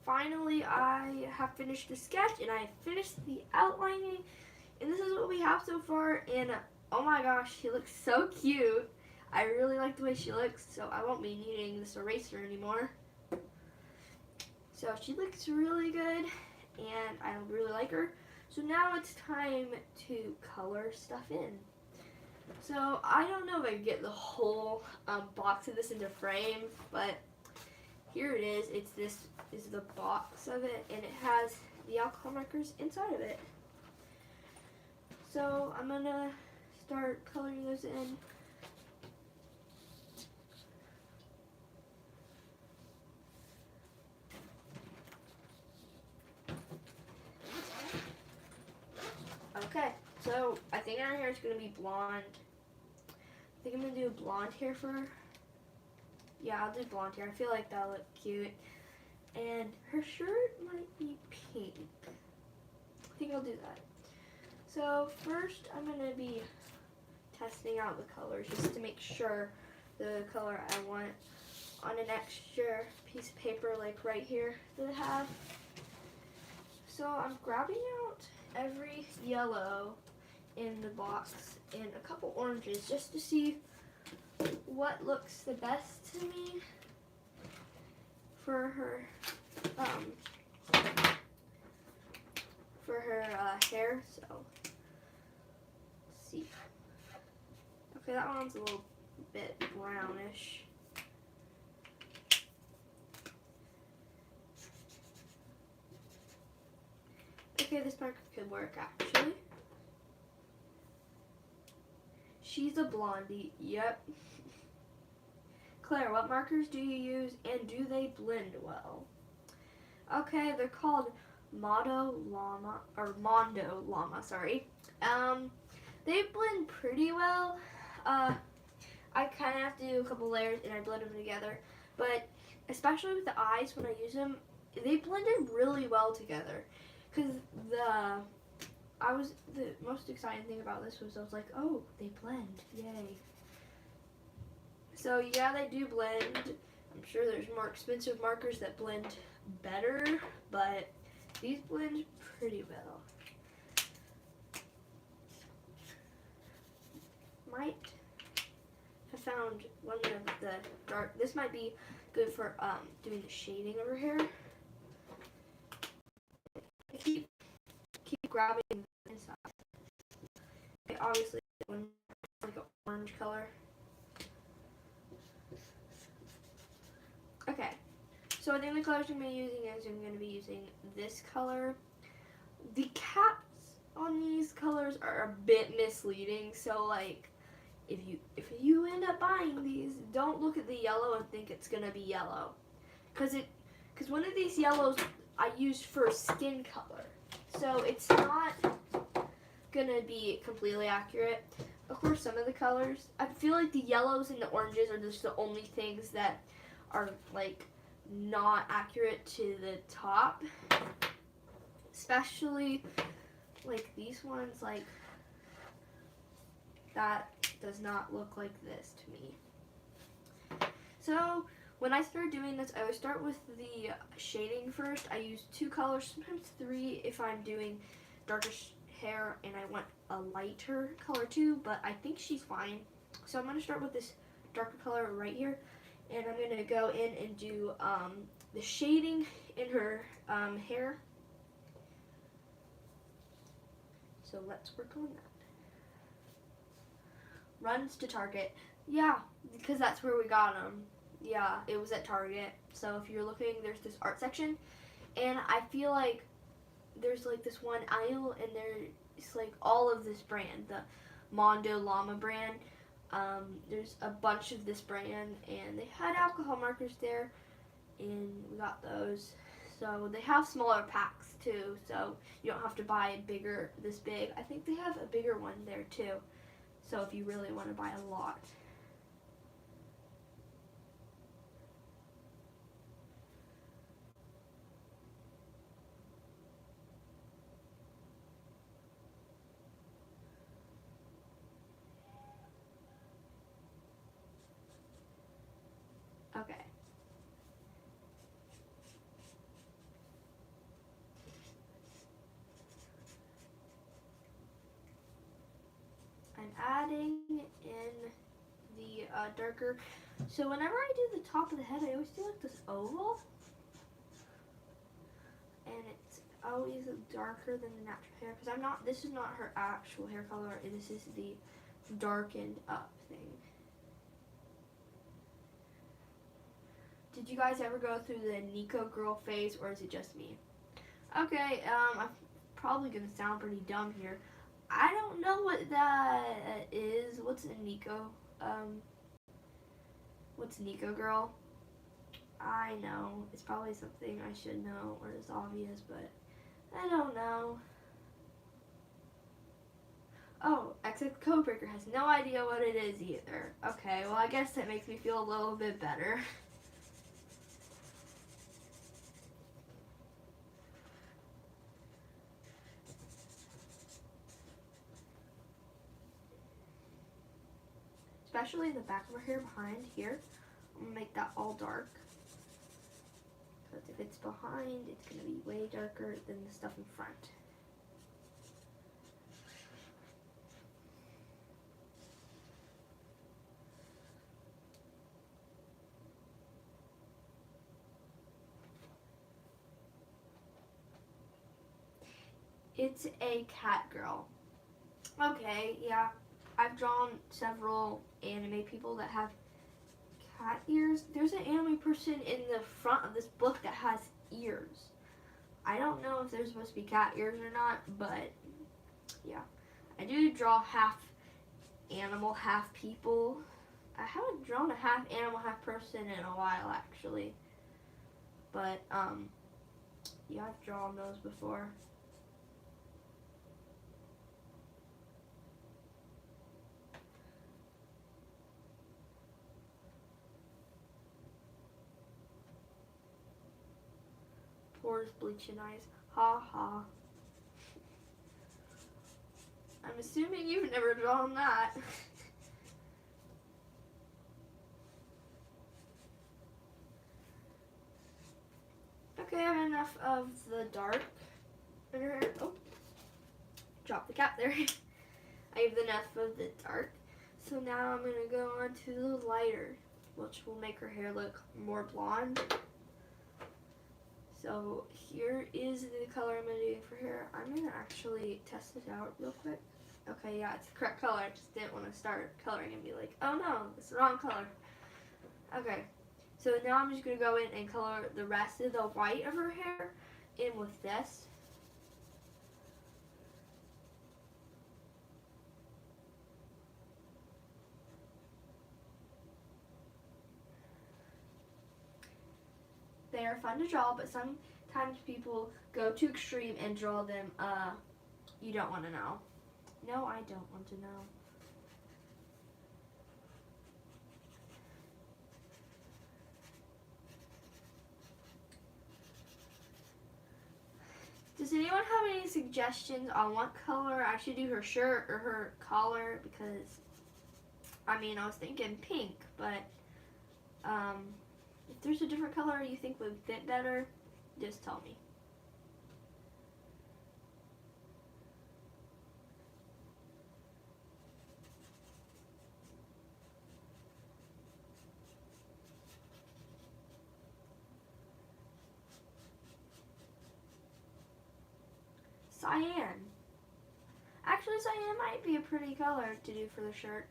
Finally, I have finished the sketch and I finished the outlining. And this is what we have so far. And oh my gosh, she looks so cute. I really like the way she looks, so I won't be needing this eraser anymore. So she looks really good and I really like her. So now it's time to color stuff in. So I don't know if I can get the whole box of this into frame, but here it is. This is the box of it, and it has the alcohol markers inside of it. So I'm gonna start coloring those in. Okay, so I think our hair is gonna be blonde. I think I'm gonna do blonde hair for her. Yeah, I'll do blonde hair. I feel like that'll look cute. And her shirt might be pink. I think I'll do that. So first I'm going to be testing out the colors just to make sure the color I want on an extra piece of paper like right here that I have. So I'm grabbing out every yellow in the box and a couple oranges just to see what looks the best to me. for her hair. So let's see. Okay, that one's a little bit brownish. Okay, this marker could work actually. She's a blondie. Yep. Claire, what markers do you use and do they blend well? Okay, they're called Mondo Llama, sorry. They blend pretty well. I kind of have to do a couple layers and I blend them together. But especially with the eyes, when I use them, they blended really well together. Because the most exciting thing about this was I was like, oh, they blend, yay. So yeah, they do blend. I'm sure there's more expensive markers that blend better, but these blend pretty well. Might have found one of the dark, this might be good for doing the shading of her hair. I keep grabbing the inside. Okay, obviously one like an orange color. Okay, so I think the colors I'm going to be using is I'm going to be using this color. The caps on these colors are a bit misleading, so like if you end up buying these, don't look at the yellow and think it's going to be yellow, because one of these yellows I used for skin color, so it's not going to be completely accurate. Of course, some of the colors, I feel like the yellows and the oranges are just the only things that are like not accurate to the top, especially like these ones, like that does not look like this to me. So when I start doing this, I always start with the shading first. I use 2 colors, sometimes 3 if I'm doing darker hair and I want a lighter color too, but I think she's fine. So I'm going to start with this darker color right here. And I'm going to go in and do the shading in her hair. So let's work on that. Runs to Target. Yeah, because that's where we got them. Yeah, it was at Target. So if you're looking, there's this art section. And I feel like there's like this one aisle and there's like all of this brand, the Mondo Llama brand. There's a bunch of this brand and they had alcohol markers there and we got those. So they have smaller packs too, so you don't have to buy this big. I think they have a bigger one there too, so if you really want to buy a lot. Okay. I'm adding in the darker. So whenever I do the top of the head, I always do like this oval. And it's always darker than the natural hair because this is not her actual hair color. This is the darkened up thing. Did you guys ever go through the Nico girl phase, or is it just me? Okay, I'm probably gonna sound pretty dumb here. I don't know what that is. What's a Nico? What's Nico girl? I know it's probably something I should know, or it's obvious, but I don't know. Oh, XX Codebreaker has no idea what it is either. Okay, well I guess that makes me feel a little bit better. Especially the back of her hair behind here. I'm gonna make that all dark. Because if it's behind, it's gonna be way darker than the stuff in front. It's a cat girl. Okay, yeah. I've drawn several anime people that have cat ears. There's an anime person in the front of this book that has ears. I don't know if they're supposed to be cat ears or not, but yeah. I do draw half animal, half people. I haven't drawn a half animal, half person in a while actually. But yeah, I've drawn those before. Pores, bleaching eyes. Ha ha. I'm assuming you've never drawn that. Okay, I have enough of the dark. Oh, drop the cap there. I have enough of the dark. So now I'm going to go on to the lighter, which will make her hair look more blonde. So here is the color I'm going to do for hair. I'm going to actually test it out real quick. Okay, yeah, it's the correct color. I just didn't want to start coloring and be like, oh no, it's the wrong color. Okay, so now I'm just going to go in and color the rest of the white of her hair in with this. They are fun to draw, but sometimes people go too extreme and draw them, you don't want to know. No, I don't want to know. Does anyone have any suggestions on what color I should do her shirt or her collar? Because, I mean, I was thinking pink, but if there's a different color you think would fit better, just tell me. Cyan. Actually, cyan might be a pretty color to do for the shirt.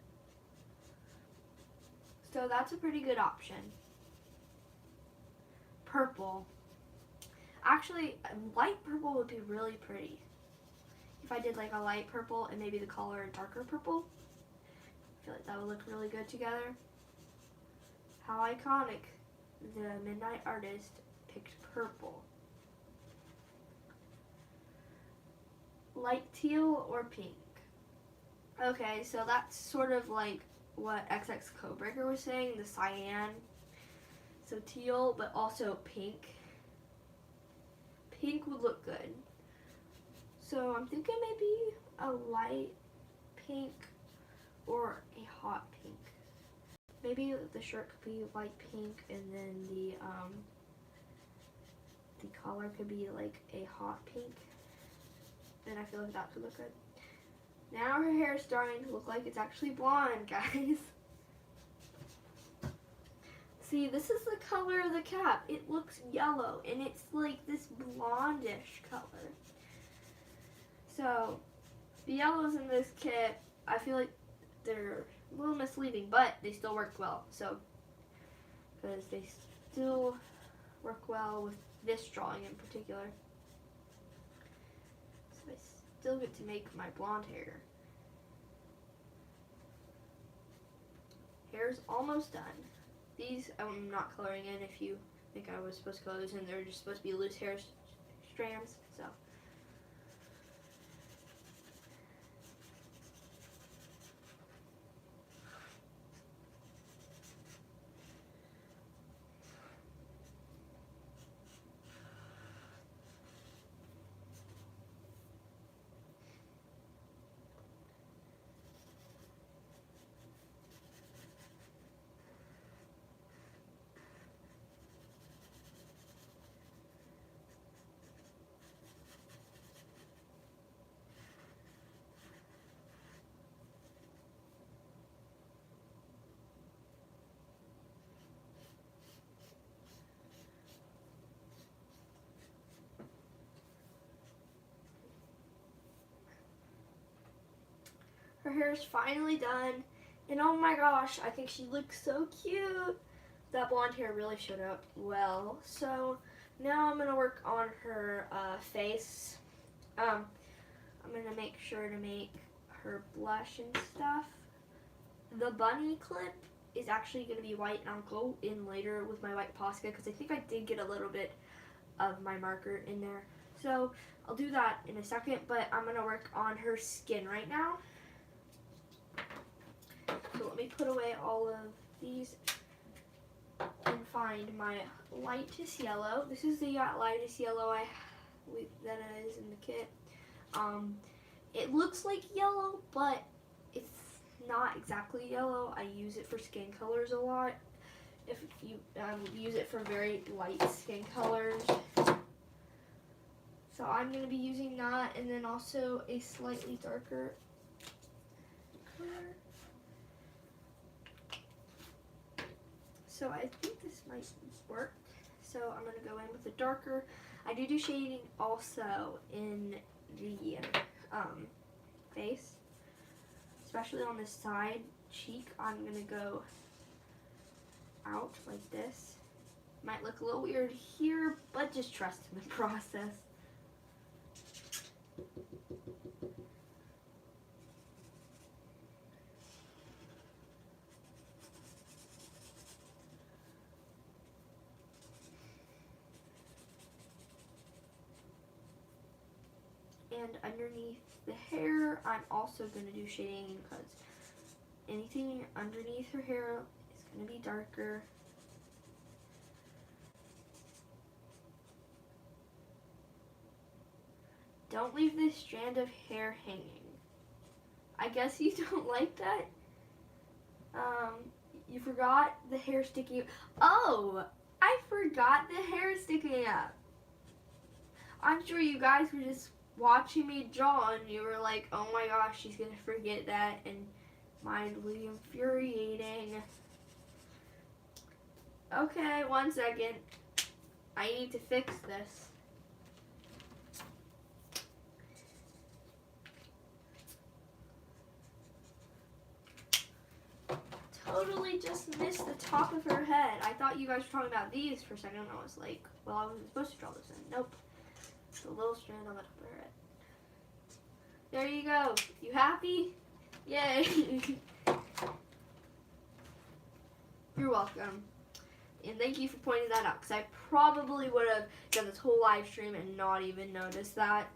So that's a pretty good option. Purple. Actually, light purple would be really pretty. If I did like a light purple and maybe the color darker purple, I feel like that would look really good together. How iconic. The Midnight Artist picked purple. Light teal or pink? Okay, so that's sort of like what XX Codebreaker was saying, the cyan. So teal, but also pink. Pink would look good. So I'm thinking maybe a light pink or a hot pink. Maybe the shirt could be light pink and then the collar could be like a hot pink. And I feel like that would look good. Now her hair is starting to look like it's actually blonde, guys. See, this is the color of the cap. It looks yellow, and it's like this blondish color. So, the yellows in this kit, I feel like they're a little misleading, but they still work well. So, because they still work well with this drawing in particular. I still get to make my blonde hair. Hair's almost done. These I'm not coloring in. If you think I was supposed to color those in, they're just supposed to be loose hair strands. So. hair is finally done. And oh my gosh, I think she looks so cute. That blonde hair really showed up well. So now I'm going to work on her face. I'm going to make sure to make her blush and stuff. The bunny clip is actually going to be white, and I'll go in later with my white Posca because I think I did get a little bit of my marker in there. So I'll do that in a second, but I'm going to work on her skin right now. So let me put away all of these and find my lightest yellow. This is the lightest yellow that is in the kit. It looks like yellow, but it's not exactly yellow. I use it for skin colors a lot. If you use it for very light skin colors. So I'm going to be using that, and then also a slightly darker color. So I think this might work. So I'm going to go in with a darker. I do shading also in the face, especially on the side cheek. I'm going to go out like this. Might look a little weird here, but just trust in the process. And underneath the hair, I'm also going to do shading because anything underneath her hair is going to be darker. Don't leave this strand of hair hanging. I guess you don't like that? You forgot the hair sticking. Oh, I forgot the hair sticking up. I'm sure you guys were just watching me draw and you were like, oh my gosh, she's gonna forget that, and mildly infuriating. Okay, 1 second. I need to fix this. Totally just missed the top of her head. I thought you guys were talking about these for a second. I was like, well, I wasn't supposed to draw this in. Nope. It's a little strand on the top of her head. There you go. You happy? Yay. You're welcome. And thank you for pointing that out, because I probably would have done this whole live stream and not even noticed that.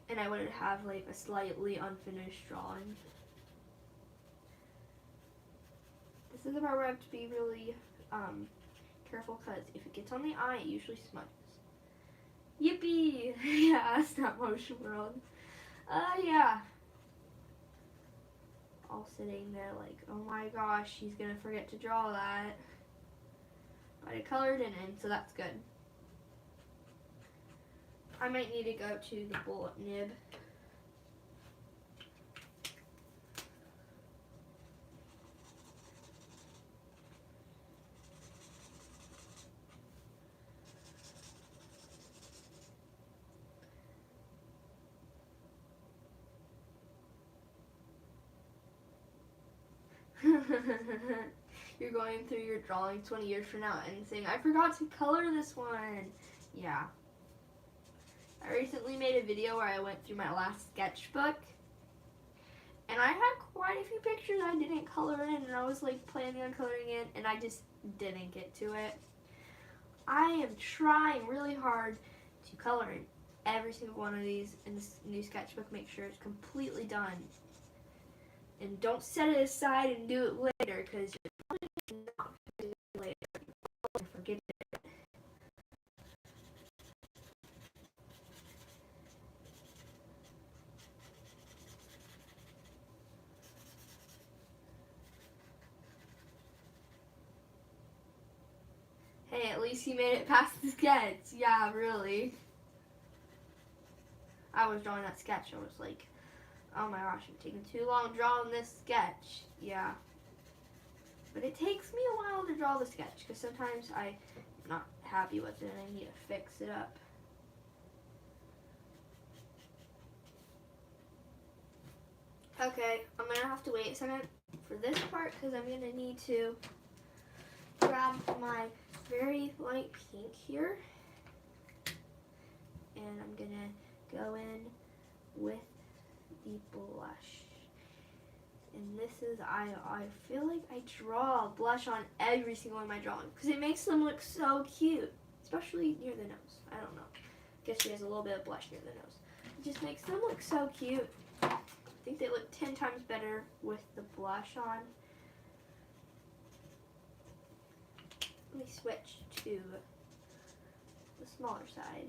And I would have like a slightly unfinished drawing. This is the part where I have to be really careful, because if it gets on the eye, it usually smudges. Yippee! Yeah, stop motion world. Yeah. All sitting there like, oh my gosh, she's gonna forget to draw that. But I colored it in, so that's good. I might need to go to the bullet nib. You're going through your drawing 20 years from now and saying, I forgot to color this one. Yeah. I recently made a video where I went through my last sketchbook. And I had quite a few pictures I didn't color in, and I was like planning on coloring in, and I just didn't get to it. I am trying really hard to color in every single one of these in this new sketchbook. Make sure it's completely done. And don't set it aside and do it later, because you're probably not going to do it later. You'll probably forget it. Hey, at least you made it past the sketch. Yeah, really. I was drawing that sketch. I was like, oh my gosh, I'm taking too long drawing this sketch. Yeah. But it takes me a while to draw the sketch, because sometimes I'm not happy with it and I need to fix it up. Okay, I'm gonna have to wait a second for this part because I'm gonna need to grab my very light pink here, and I'm gonna go in with the blush. And this is, I feel like I draw blush on every single one of my drawings because it makes them look so cute, especially near the nose. I don't know. I guess she has a little bit of blush near the nose. It just makes them look so cute. I think they look 10 times better with the blush on. Let me switch to the smaller side.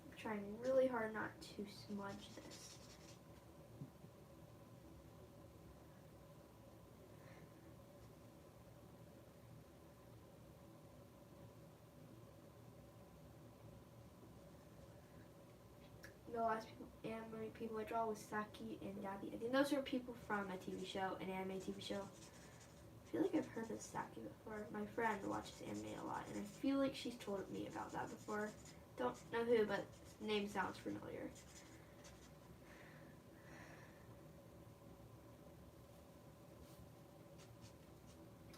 I'm trying really hard not to smudge this. The last anime people I draw was Saki and Dabi. I think those are people from a TV show, an anime TV show. I feel like I've heard of Saki before. My friend watches anime a lot, and I feel like she's told me about that before. Don't know who, but the name sounds familiar.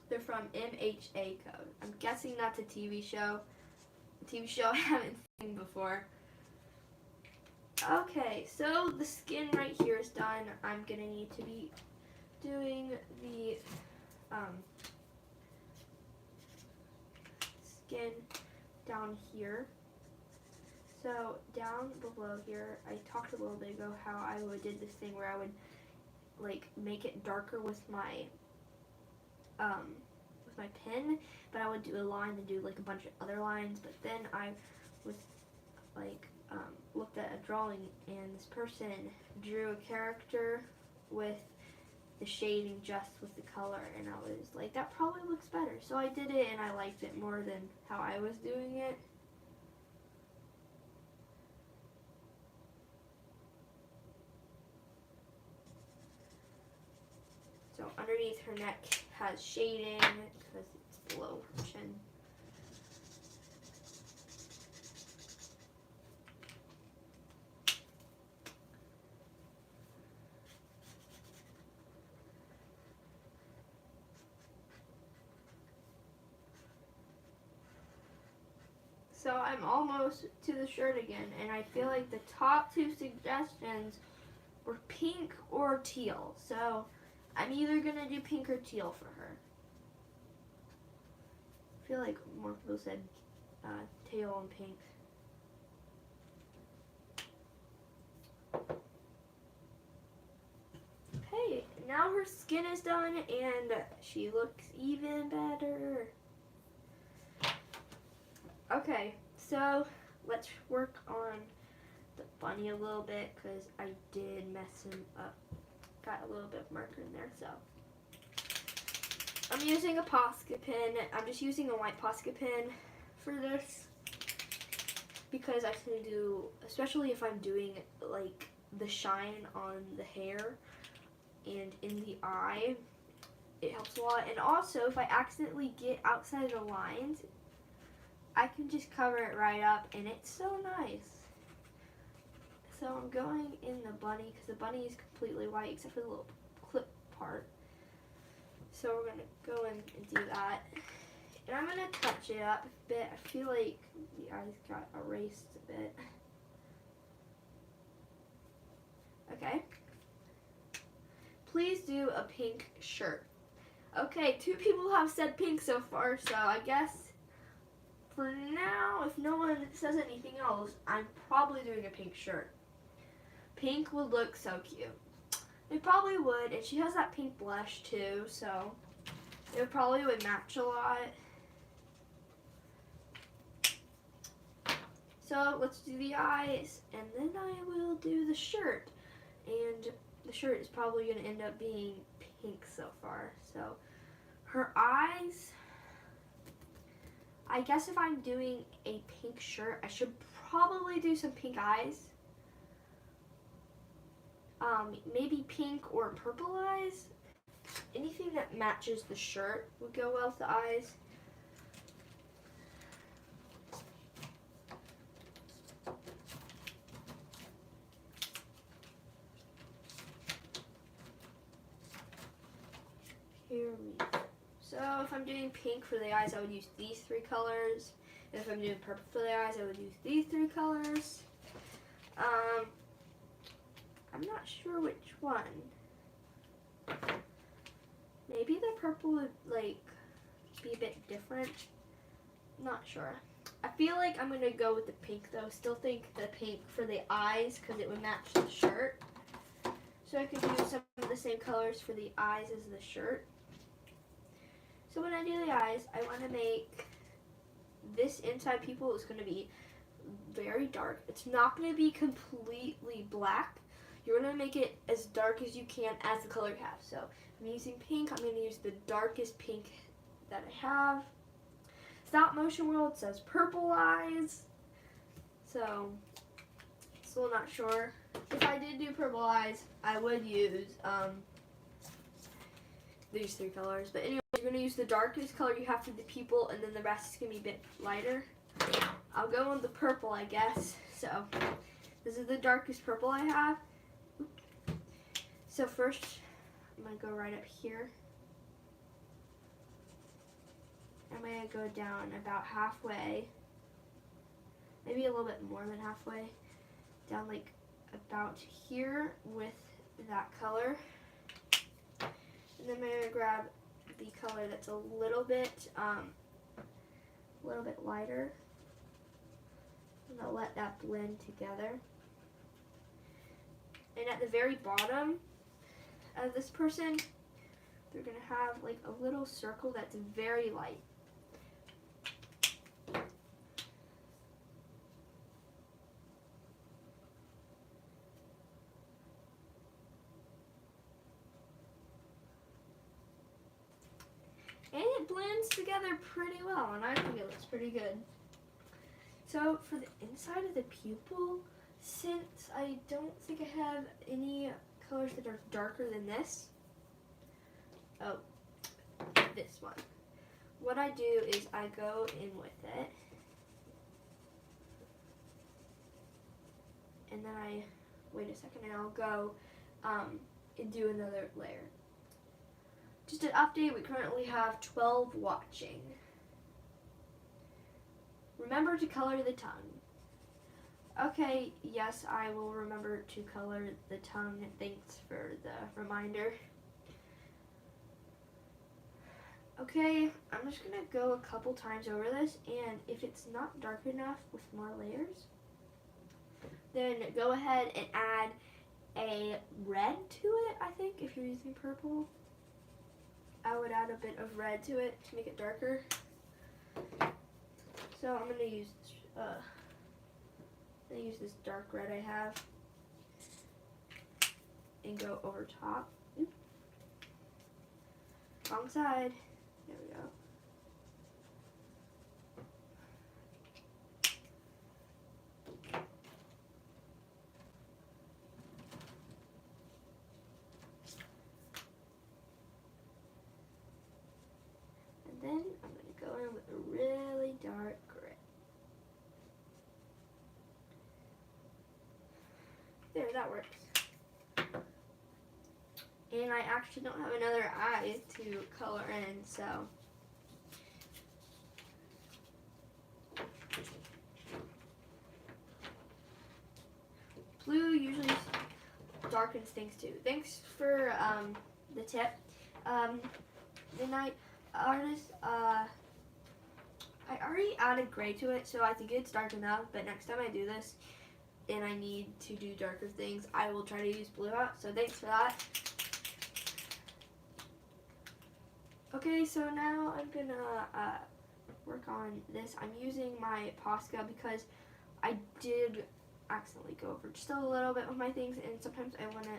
They're from MHA Code. I'm guessing that's a TV show. A TV show I haven't seen before. Okay, so the skin right here is done. I'm gonna need to be doing the skin down here. So down below here, I talked a little bit ago how I did this thing where I would like make it darker with my pen, but I would do a line and do like a bunch of other lines. But then I was like looked at a drawing, and this person drew a character with the shading just with the color, and I was like, that probably looks better. So I did it, and I liked it more than how I was doing it. So underneath her neck has shading because it's below her chin. So I'm almost to the shirt again, and I feel like the top two suggestions were pink or teal. So I'm either gonna do pink or teal for her. I feel like more people said teal and pink. Okay, now her skin is done and she looks even better. Okay, so let's work on the bunny a little bit because I did mess him up. Got a little bit of marker in there, so. I'm using a Posca pen. I'm just using a white Posca pen for this because I can do, especially if I'm doing like the shine on the hair and in the eye, it helps a lot. And also, if I accidentally get outside the lines, I can just cover it right up, and it's so nice. So I'm going in the bunny because the bunny is completely white except for the little clip part. So we're going to go in and do that. And I'm going to touch it up a bit. I feel like the eyes got erased a bit. Okay. Please do a pink shirt. Okay, 2 people have said pink so far, so I guess for now, if no one says anything else, I'm probably doing a pink shirt. Pink would look so cute. It probably would, and she has that pink blush too, so it probably would match a lot. So let's do the eyes, and then I will do the shirt. And the shirt is probably going to end up being pink so far. So her eyes, I guess if I'm doing a pink shirt, I should probably do some pink eyes. Maybe pink or purple eyes. Anything that matches the shirt would go well with the eyes. if I'm doing pink for the eyes, I would use these 3 colors. And if I'm doing purple for the eyes, I would use these 3 colors. I'm not sure which one. Maybe the purple would like be a bit different. Not sure. I feel like I'm gonna go with the pink though. Still think the pink for the eyes because it would match the shirt. So I could do some of the same colors for the eyes as the shirt. So when I do the eyes, I want to make this inside pupil is going to be very dark. It's not going to be completely black. You're going to make it as dark as you can as the color you have. So I'm using pink. I'm going to use the darkest pink that I have. Stop Motion World says purple eyes. So still not sure. If I did do purple eyes, I would use these 3 colors. But anyway, you're going to use the darkest color you have for the pupil, and then the rest is going to be a bit lighter. I'll go on the purple, I guess. So this is the darkest purple I have. So first, I'm going to go right up here. I'm going to go down about halfway. Maybe a little bit more than halfway. Down like about here with that color. And then I'm going to grab the color that's a little bit lighter. I'm going to let that blend together. And at the very bottom of this person, they're going to have like a little circle that's very light. And it blends together pretty well, and I think it looks pretty good. So for the inside of the pupil, since I don't think I have any colors that are darker than this, this one. What I do is I go in with it, and then I wait a second, and I'll go and do another layer. Just an update, we currently have 12 watching. Remember to color the tongue. Okay, yes, I will remember to color the tongue. Thanks for the reminder. Okay, I'm just going to go a couple times over this, and if it's not dark enough with more layers, then go ahead and add a red to it, I think, if you're using purple. I would add a bit of red to it to make it darker. So I'm gonna use this dark red I have and go over top. Oop. Wrong side. There we go. Then I'm going to go in with a really dark gray. There, that works. And I actually don't have another eye to color in, so. Blue usually darkens things too. Thanks for the tip. Midnight Artist, I already added gray to it, so I think it's dark enough, but next time I do this and I need to do darker things, I will try to use blue out, so thanks for that. Okay, so now I'm gonna work on this. I'm using my Posca because I did accidentally go over just a little bit with my things, and sometimes I want to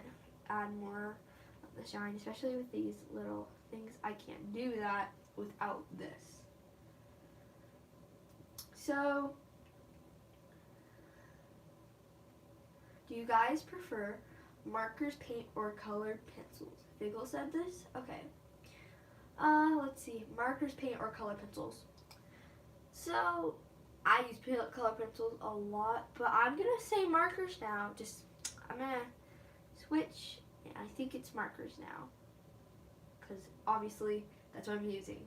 add more of the shine, especially with these little things. I can't do that without this. So, do you guys prefer markers, paint, or colored pencils? Figgle said this? Okay. Let's see. Markers, paint, or colored pencils. So, I use color pencils a lot, but I'm going to say markers now. I'm going to switch, and I think it's markers now. Because obviously, that's what I'm using.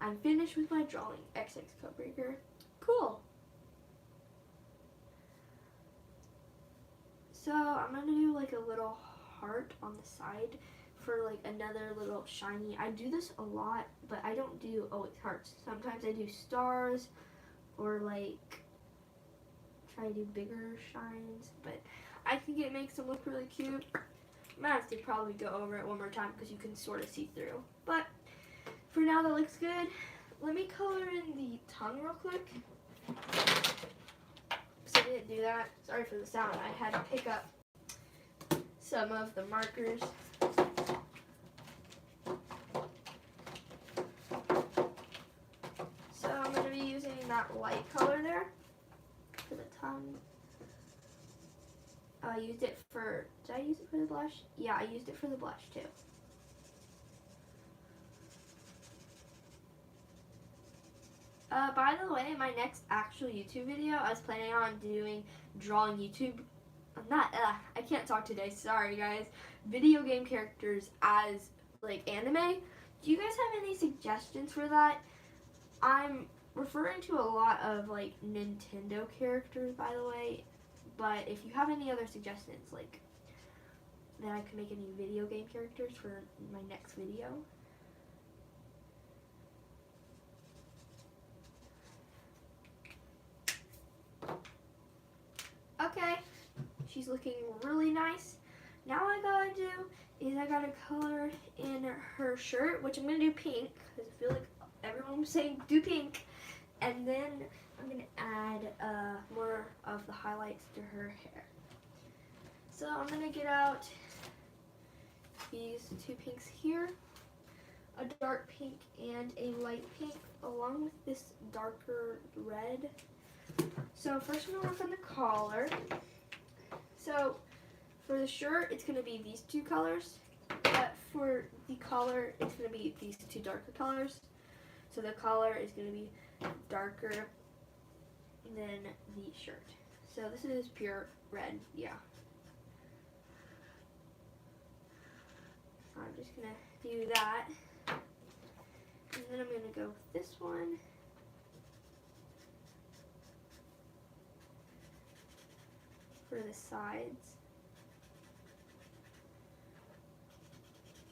I'm finished with my drawing. XX Codebreaker. Cool. So I'm gonna do like a little heart on the side for like another little shiny. I do this a lot, but I don't do always hearts. Sometimes I do stars or like try to do bigger shines, but I think it makes them look really cute. I might have to probably go over it one more time because you can sort of see through. But for now, that looks good. Let me color in the tongue real quick. So I didn't do that. Sorry for the sound. I had to pick up some of the markers. So I'm going to be using that light color there for the tongue. I used it for, did I use it for the blush? Yeah, I used it for the blush too. By the way, my next actual YouTube video, I was planning on drawing YouTube, I can't talk today, sorry guys, video game characters as like anime. Do you guys have any suggestions for that? I'm referring to a lot of like Nintendo characters, by the way, but if you have any other suggestions, like that I could make any video game characters for my next video. Okay, she's looking really nice. Now all I gotta do is I gotta color in her shirt, which I'm gonna do pink, because I feel like everyone was saying do pink. And then I'm gonna add more of the highlights to her hair. So I'm gonna get out these two pinks here, a dark pink and a light pink, along with this darker red. So first we're gonna work on the collar. So for the shirt, it's gonna be these two colors, but for the collar, it's gonna be these two darker colors. So the collar is gonna be darker than the shirt. So this is pure red, yeah. I'm just gonna do that. And then I'm gonna go with this one. For the sides.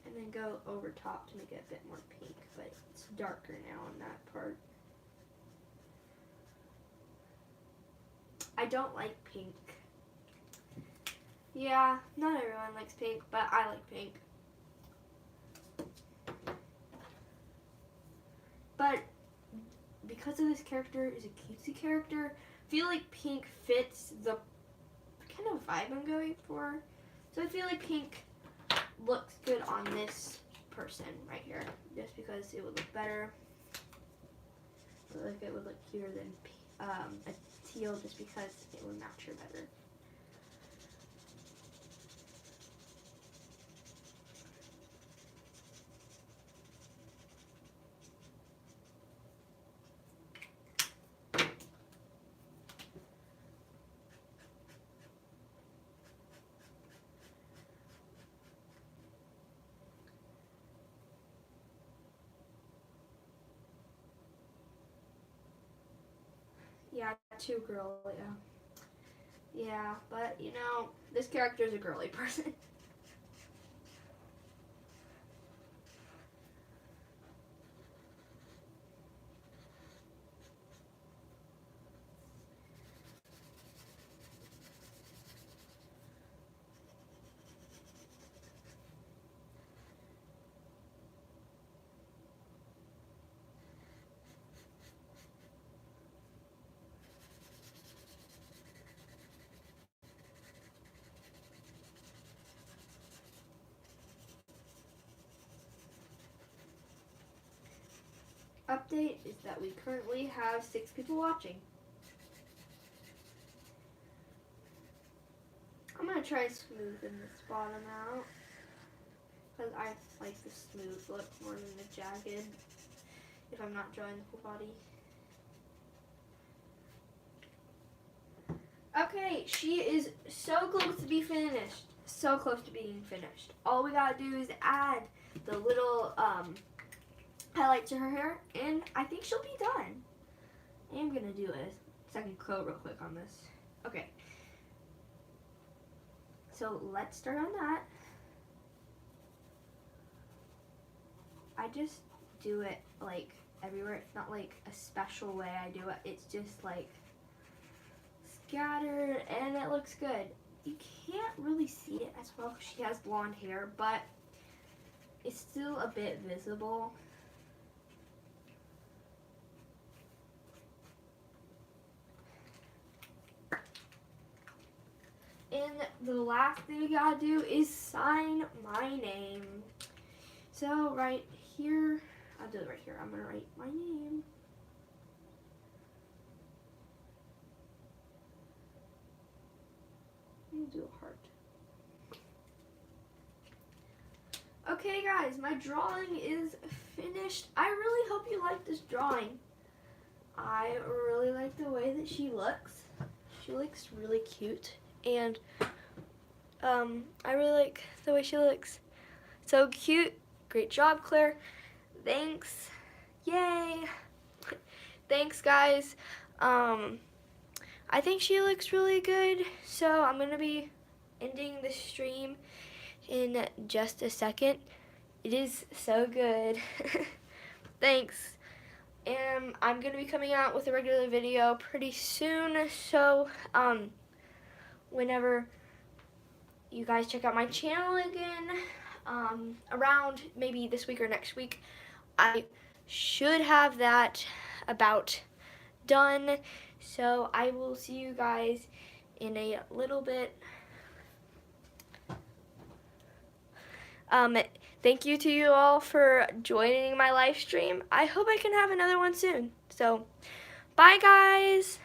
And then go over top to make it a bit more pink, but it's darker now on that part. I don't like pink. Yeah, not everyone likes pink, but I like pink. But because of this character is a cutesy character, I feel like pink fits the kind of vibe I'm going for. So I feel like pink looks good on this person right here, just because it would look better. I feel like it would look cuter than a teal, just because it would match her better. Yeah, too girly. Yeah, but you know, this character is a girly person. Update is that we currently have 6 people watching. I'm gonna try smoothing this bottom out, because I like the smooth look more than the jagged if I'm not drawing the whole body. Okay, she is so close to be finished. So close to being finished. All we gotta do is add the little highlight to her hair, and I think she'll be done. I am gonna do a second coat real quick on this. Okay. So let's start on that. I just do it like everywhere. It's not like a special way I do it. It's just like scattered, and it looks good. You can't really see it as well because she has blonde hair, but it's still a bit visible. And the last thing we gotta do is sign my name. So right here, I'll do it right here. I'm gonna write my name. I'm gonna do a heart. Okay guys, my drawing is finished. I really hope you like this drawing. I really like the way that she looks. She looks really cute, and I really like the way she looks. So cute. Great job, Claire. Thanks. Yay. Thanks, guys. I think she looks really good, so I'm gonna be ending the stream in just a second. It is so good. Thanks. And I'm gonna be coming out with a regular video pretty soon, so whenever you guys check out my channel again, around maybe this week or next week, I should have that about done. So I will see you guys in a little bit. Thank you to you all for joining my live stream. I hope I can have another one soon. So, bye guys!